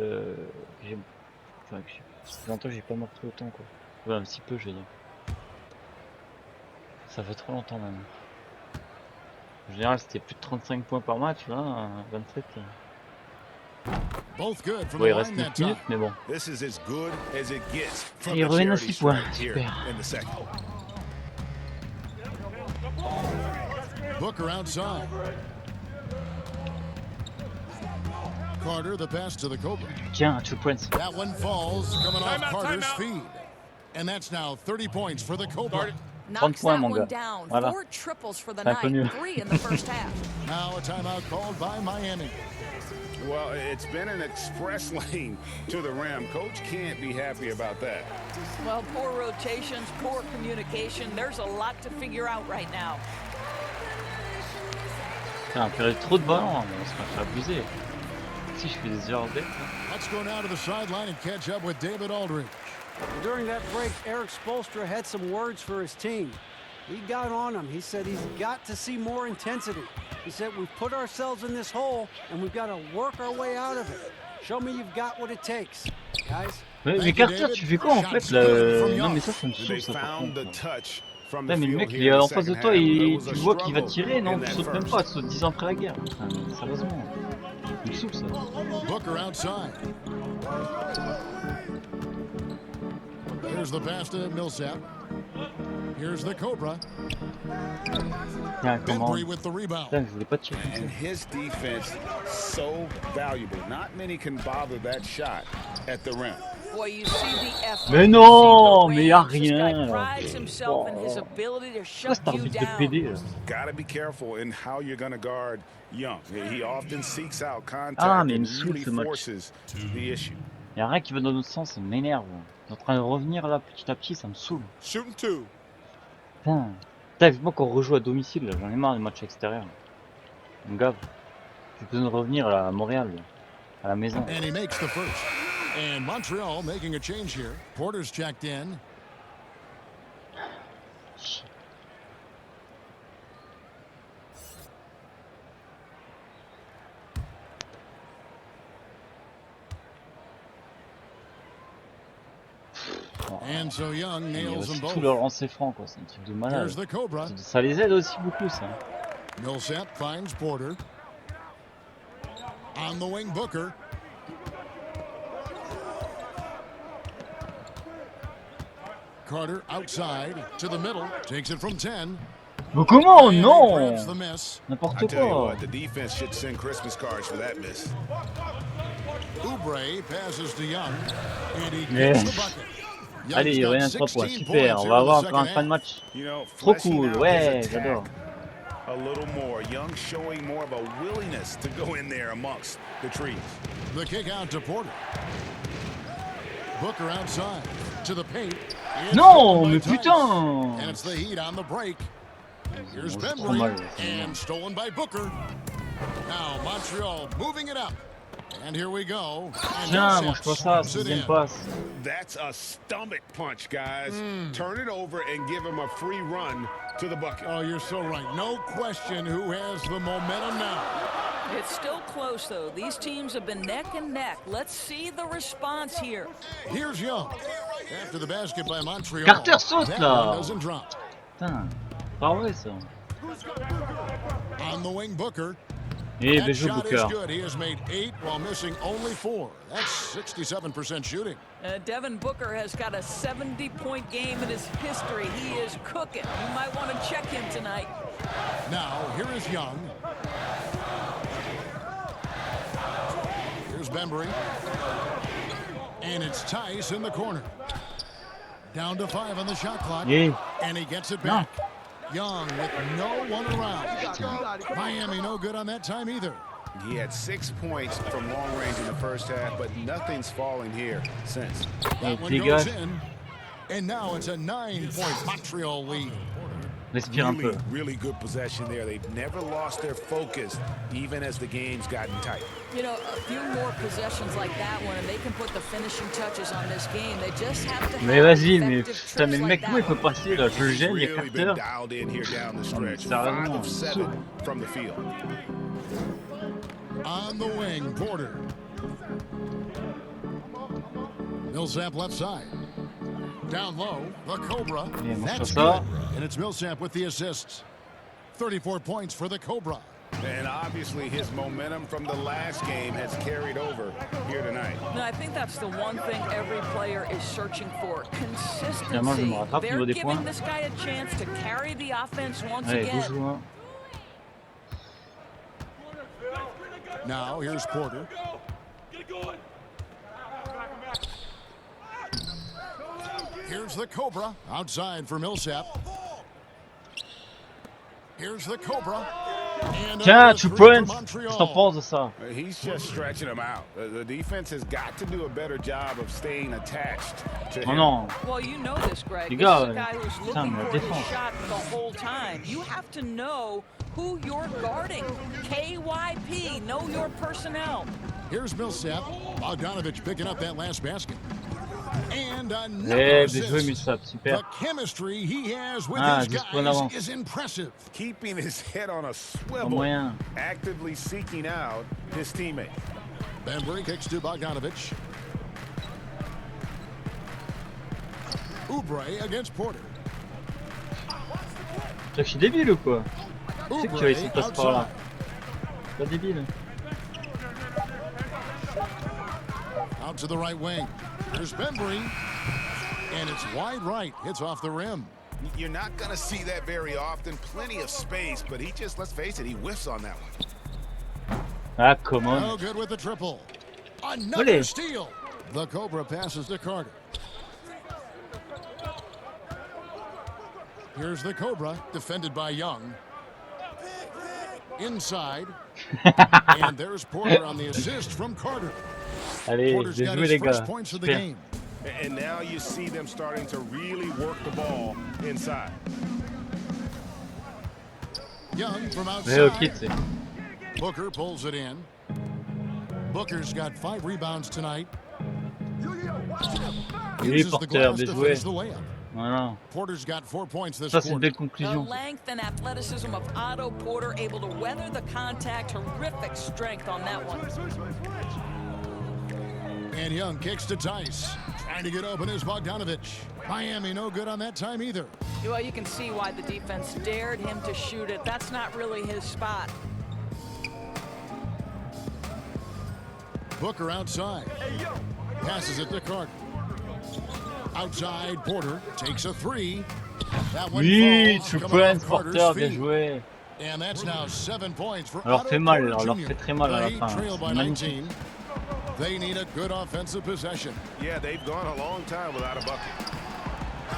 Enfin, ça fait longtemps que j'ai pas marqué autant quoi. Ouais, un petit peu, je veux dire. Ça fait trop longtemps même. En général, c'était plus de 35 points par match, là, 27. Both good from Bon, il the reste line 9 that time. minutes, mais bon. This is as good as it gets from Et il the revient à charity 6 points, stripe here super. in the second. Booker outside. Carter, the pass to the Cobra. Tiens, 2 points. That one falls, coming off Carter's feed. And that's now 30 points for the Cobra. Knocks 30 points, that mon one gars. down. Voilà. 4 triples for the C'est night. inconnu. 3 in the first half. Now a timeout called by Miami. Well, it's been an express lane to the rim. Coach can't be happy about that. Well, poor rotations, poor communication. There's a lot to figure out right now. Putain, on perd trop de ballons, mais on se fait abuser. Si je fais des erreurs bêtes. Let's go now to the sideline and catch up with David Aldridge. During that break, Eric Spoelstra had some words for his team. He got on him. He said he's got to see more intensity. He said we've put ourselves in this hole and we've got to work our way out of it. Show me you've got what it takes, guys. Mais Carter, tu fais quoi en fait là? Non mais ça me saoule ça par contre. Ouais, mais le mec il est en face de toi et tu vois qu'il va tirer, non? Tu sautes même pas, tu sautes 10 ans après la guerre. Enfin, sérieusement. Il me saoule ça. Booker outside. Here's the pass to Millsap. Here's the Cobra. Tiens, comment? Bembry with the rebound. Putain, je voulais pas tirer. And his defense so valuable. Not many can bother that shot at the rim. Boy, you see the effort. Mais non, mais y a This guy rien. prides himself in his ability to Pourquoi shut c'est you arbitre de down. PD là? Gotta be careful in how you're going to guard Young. He often seeks out contact Ah, mais il me and saoule really ce match. forces the issue. Y'a rien qui va dans notre sens, ça m'énerve. On est en train de revenir là petit à petit, ça me saoule. Shooting 2. Putain, putain, moi qu'on rejoue à domicile, là, j'en ai marre des matchs extérieurs. Mon gars, j'ai besoin de revenir là, à Montréal, là, à la maison. And he makes the first. And Montreal making a change here. Porter's checked in. And so Young Il y a nails them aussi both. tout leur lancer franc, quoi, c'est un truc de malade. Here's the Cobra. Ça les aide aussi beaucoup, ça. Millsap finds Porter. On the wing, Booker. Carter outside to the middle. Takes it from 10. Mais comment? And he Non! grabs the miss. I N'importe tell you quoi. what, the defense should send Christmas cards for that miss. Oubre passes to Young. And he Yeah. gets the bucket. Young's Allez, got rien de 3 points, 16 super. points On here va in the avoir second encore un fin de half. match. You know, Trop fleshing cool, out ouais, his attack j'adore. a little more. Young showing more of a willingness to go in there amongst the trees. The kick out to Porter. Booker outside to the paint. It's Non, stolen by mais Tice. putain! And it's the Heat on the break. Here's C'est trop Bembry mal. and stolen by Booker. Now Montreal moving it up. And here we go. And Tiens, Millsap mange pas ça, swoops it 6ème in. passe. That's a stomach punch, guys. Turn it over and give him a free run to the bucket. Oh, you're so right. No question who has the momentum now. It's still close, though. These teams have been neck and neck. Let's see the response here. Here's Young. After the basket by Montreal. Carter saute, that là. one doesn't drop. Putain, pas vrai ça. On the wing, Booker. Eh, That bien joué, shot is Booker. good. He has made 8 while missing only 4. That's 67% shooting. Devin Booker has got a 70-point game in his history. He is cooking. You might want to check him tonight. Now, here is Young. Here's Bembry. And it's Tice in the corner. Down to 5 on the shot clock. Yeah. And he gets it back. Young with no one around. Miami no good on that time either. He had 6 points from long range in the first half, but nothing's falling here since. That one goes in. And now it's a 9-point Montreal lead. Respire un peu. Really good possession there. They've never lost their focus, even as the game's gotten tight. You know, a few more possessions like that one, and they can put the finishing touches on this game. They just have to Mais have vas-y, mais effective putain, mais trips le like mec, comment il that peut one. passer là? Je le gêne, il y a Really been Carter. dialed in here down the stretch. Sérieusement, 5 of 7 from the field. On the wing, Porter. Millsap left side. Down low, the Cobra. Yeah, That's ça. good. And it's Millsap with the assists. 34 points for the Cobra. And obviously his momentum from the last game has carried over here tonight. And I think that's the one thing every player is searching for. Consistency. They're giving this guy a chance to carry the offense once again. Now here's Porter. Here's the Cobra outside for Millsap. Here's the Cobra. Tiens, 2 points. Qu'est-ce que t'en penses de ça? He's just stretching him out. The defense has got to do a better job of staying attached to him. Oh non. Well, you know this, Greg. Les This gars, is a guy who's looking for his shot the whole time. You have to know who you're guarding. KYP, know your personnel. Here's Millsap. Bogdanovich picking up that last basket. And another assist. The chemistry he has with his guys is impressive. Keeping his head on a swivel, actively seeking out his teammate. Benbury kicks to Bogdanovich. Oubre against Porter. Je suis débile ou quoi? Tu sais que tu vas essayer de passer par là. Pas débile. Out to the right wing. There's Benbury. And it's wide right. Hits off the rim. You're not going to see that very often. Plenty of space, but he just, let's face it, he whiffs on that one. Ah, come on. No good with the triple. Another steal. The Cobra passes to Carter. Here's the Cobra, defended by Young. Inside. And there's Porter on the assist from Carter. Allez, Porter's got his first points of the game. And now you see them starting to really work the ball inside. Young from outside. Booker pulls it in. Booker's got 5 rebounds tonight. Uses the glass to finish the layup. Voilà. Porter's got 4 points this Ça, c'est une quarter. belle conclusion. The length and athleticism of Otto Porter, able to weather the contact. Terrific strength on that one. And Young kicks to Tice. Trying to get open is Bogdanovich. Miami no good on that time either. Well, you can see why the defense dared him to shoot it. That's not really his spot. Booker outside. Passes it to Carter. Outside, Porter takes a 3. That one falls, coming off Carter's feet. And that's now 7 points for Otto Porter Jr. The Heat trail by 19. They need a good offensive possession. Yeah, they've gone a long time without a bucket.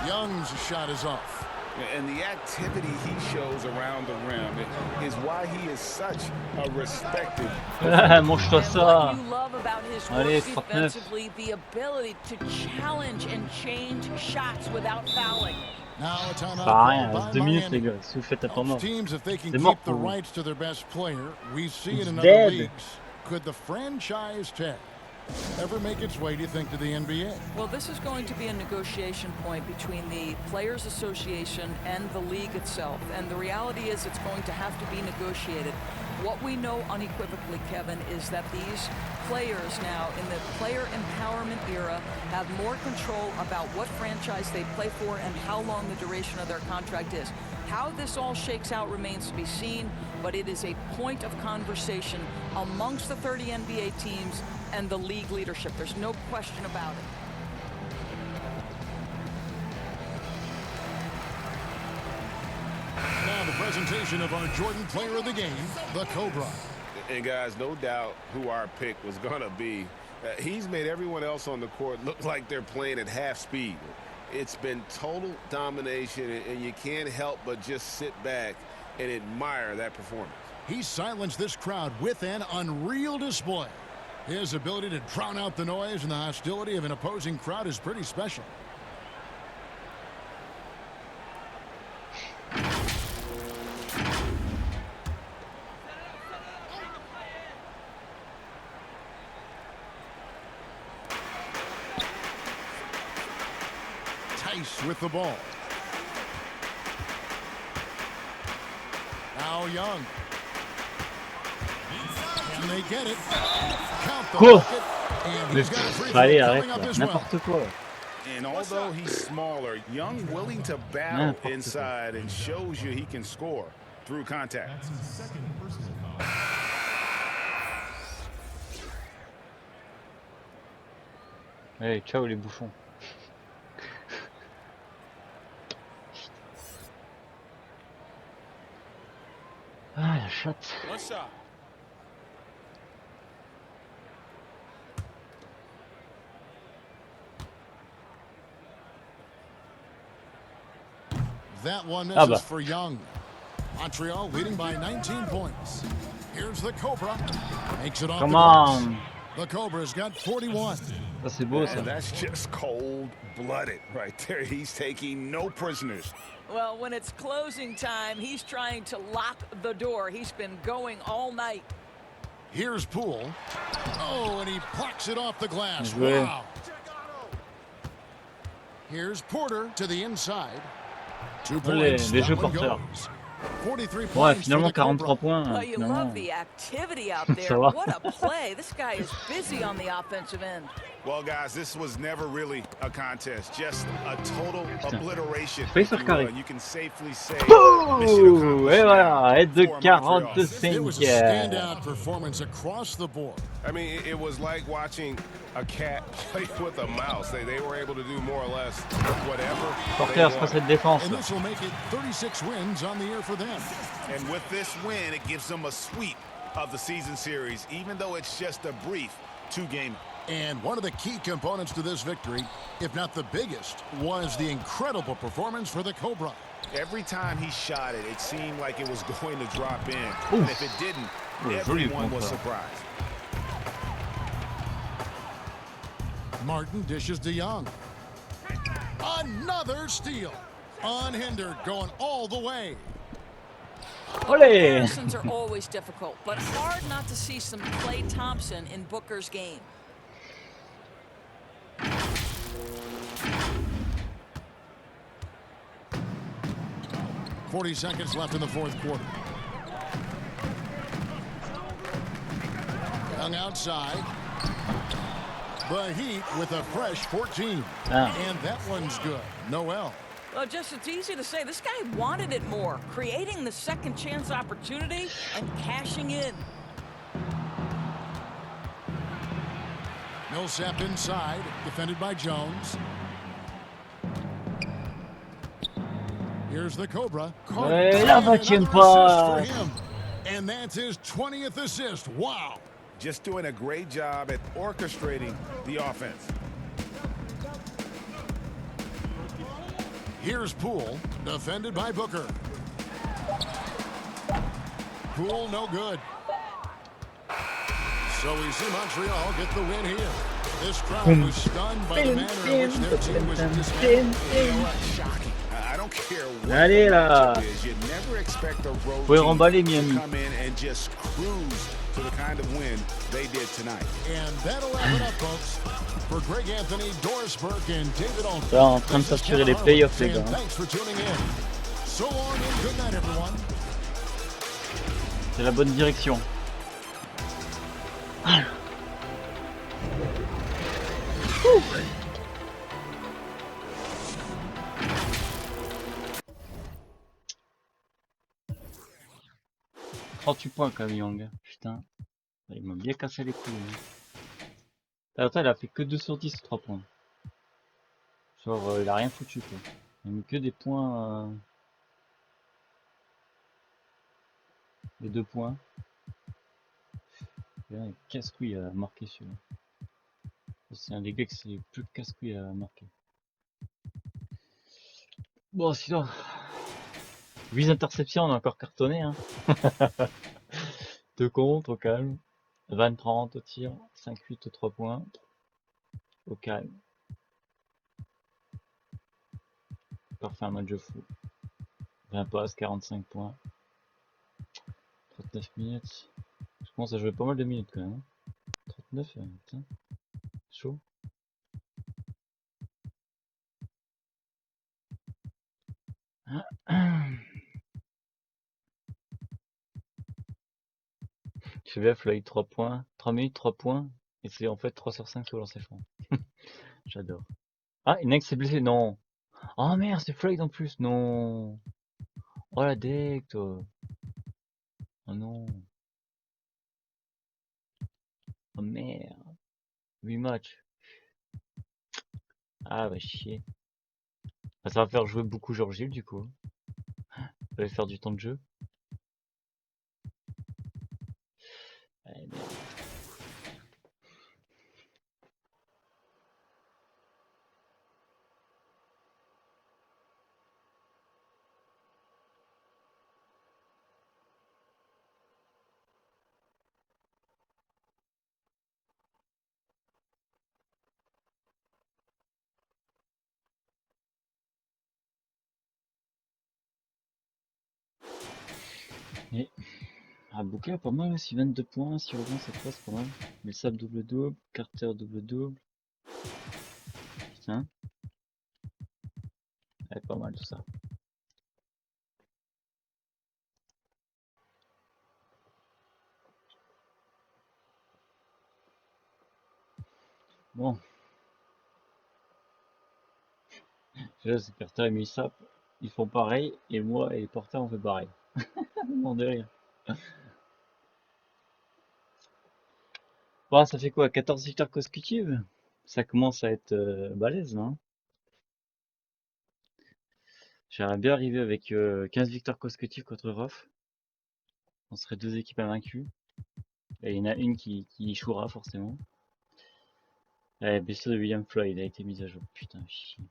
Young's shot is off. And the activity he shows around the rim is why he is such a respected. Mange-toi ça. What you love about his work defensively, the ability to challenge and change shots without fouling. Now a timeout by 2 minutes, les gars. Si vous faites attendre, teams, if they can c'est mort keep the pour vous. rights to their best player, we see it in other leagues. Could the franchise tag ever make its way, do you think, to the NBA? Well, this is going to be a negotiation point between the Players Association and the league itself. And the reality is it's going to have to be negotiated. What we know unequivocally, Kevin, is that these players now in the player empowerment era have more control about what franchise they play for and how long the duration of their contract is. How this all shakes out remains to be seen, but it is a point of conversation amongst the 30 NBA teams and the league leadership. There's no question about it. Now the presentation of our Jordan player of the game, the Cobra. And guys, no doubt who our pick was going to be. He's made everyone else on the court look like they're playing at half speed. It's been total domination, and you can't help but just sit back and admire that performance. He silenced this crowd with an unreal display. His ability to drown out the noise and the hostility of an opposing crowd is pretty special. Tice with the ball. Now Young. Can they get it? Count the bucket. And he's got a free throw coming up as well. And although he's smaller, Young willing to battle inside and shows you he can score. through contact. That's his second personal foul. Hey, ciao les bouffons. Ah, la chatte. One shot. That one Ah misses bah. for Young. Montreal leading by 19 points. Here's the Cobra. Makes it off Come the glass. on. The Cobra's got 41. Ça c'est beau ça. And that's just cold-blooded right there. He's taking no prisoners. Well, when it's closing time, he's trying to lock the door. He's been going all night. Here's Poole. Oh, and he plucks it off the glass. Joué. Wow. Here's Porter to the inside. 2 points. Les That jeux one porteurs. goes. 43 Ouais, points for finalement the 43 Cobra. points. Well, you Finalement. love the activity out Ça there. va. What a play. This guy is busy on the offensive end. Well, guys, this was never really a contest, just a total obliteration. Failli faire carré. You can safely say Ouh, mission accomplished et voilà, now aide de for Montreal. 45. It was a standout performance across the board. I mean, it was like watching a cat play with a mouse. They were able to do more or less whatever. Porter sur cette défense. And this will make it 36 wins on the year for them. And with this win, it gives them a sweep of the season series, even though it's just a brief 2-game. And one of the key components to this victory, if not the biggest, was the incredible performance for the Cobra. Every time he shot it, it seemed like it was going to drop in. Oof. And if it didn't, everyone was contre. surprised. Martin dishes to Young. Another steal. Unhindered, going all the way. Olé! Comparisons are always difficult, but hard not to see some Klay Thompson in Booker's game. .40 seconds left in the fourth quarter. Young outside. The Heat with a fresh 14. Ah. And that one's good. Noel. Well, just it's easy to say this guy wanted it more, creating the second chance opportunity and cashing in. Millsap inside, defended by Jones. Here's the Cobra. Ouais, la 20e Another passe. assist for him. And that's his 20th assist. Wow. Just doing a great job at orchestrating the offense. Here's Poole, defended by Booker. Poole, no good. So we see Montreal get the win here. This crowd was stunned by the manner in which their team was dismantled. You know what? Shocking. I don't care what Allez, the là. matchup is. You never expect a road Pouvez team remballer, to Miami. come in and just cruise to the kind of win they did tonight. And that'll wrap it up, folks. For Greg Anthony, Doris Burke, and David Aldridge. Là, en train de s'assurer les playoffs, les gars. And thanks for tuning in. So long and good night, everyone. C'est la bonne direction. Ah. Ouh. 38 points quand même, Young. Putain. Il m'a bien cassé les couilles. Attends, il a fait que 2 sur 10, 3 points. Genre, il a rien foutu, quoi. Il a mis que des points. Des 2 points. Il casse-couille à marquer celui-là. C'est un des gars qui c'est plus casse-couille à marquer. Bon, sinon. 8 interceptions, on a encore cartonné, hein. 2 contre, au calme. 20-30 au tir. 5-8 aux 3 points. Au calme. Encore fait un match de fou. 20 passes, 45 points. 39 minutes. Je commence à jouer pas mal de minutes quand même. 39, putain. Chaud. GVF là, 3 points. 3 minutes, 3 points. Et c'est en fait 3 sur 5 sur lancer franc. J'adore. Ah, Inex s'est blessé. Non. Oh merde, c'est Floyd en plus. Non. Oh la deck, toi. Oh non. Oh merde. 8 matchs. Ah bah chier. Bah, ça va faire jouer beaucoup Georges du coup. Ça va faire du temps de jeu. Ouais, merde. Et ah, Boucla pas mal aussi, 22 points, si rebond cette fois c'est pas mal. Mais Sab double-double, Carter double-double. Putain. Ouais, pas mal tout ça. Bon. Déjà c'est Carter et Millsap. Ils font pareil, et moi et les porteurs on fait pareil. Non de rire. Bon, ça fait quoi, 14 victoires consécutives? Ça commence à être balèze, hein. J'aimerais bien arriver avec 15 victoires consécutives contre Rof. On serait deux équipes invaincues. Et il y en a une qui échouera forcément. La blessure de William Floyd a été mise à jour. Putain, chier.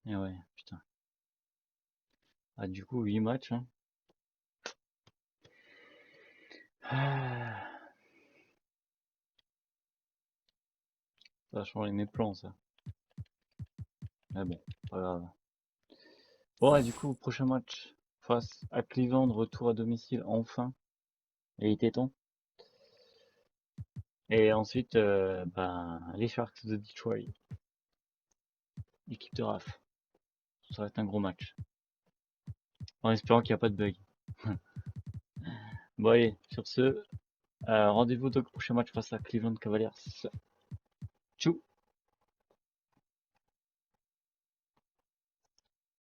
Et ouais, putain. Ah, du coup, 8 matchs, hein. Ah, ça a changé mes plans, ça. Mais bon, pas grave. Bon, et du coup, prochain match face à Cleveland, retour à domicile, enfin. Et il était temps. Et ensuite, ben, les Sharks de Detroit. Équipe de RAF. Ça va être un gros match. En espérant qu'il n'y a pas de bug. Bon, allez, sur ce, rendez-vous donc au prochain match face à Cleveland Cavaliers.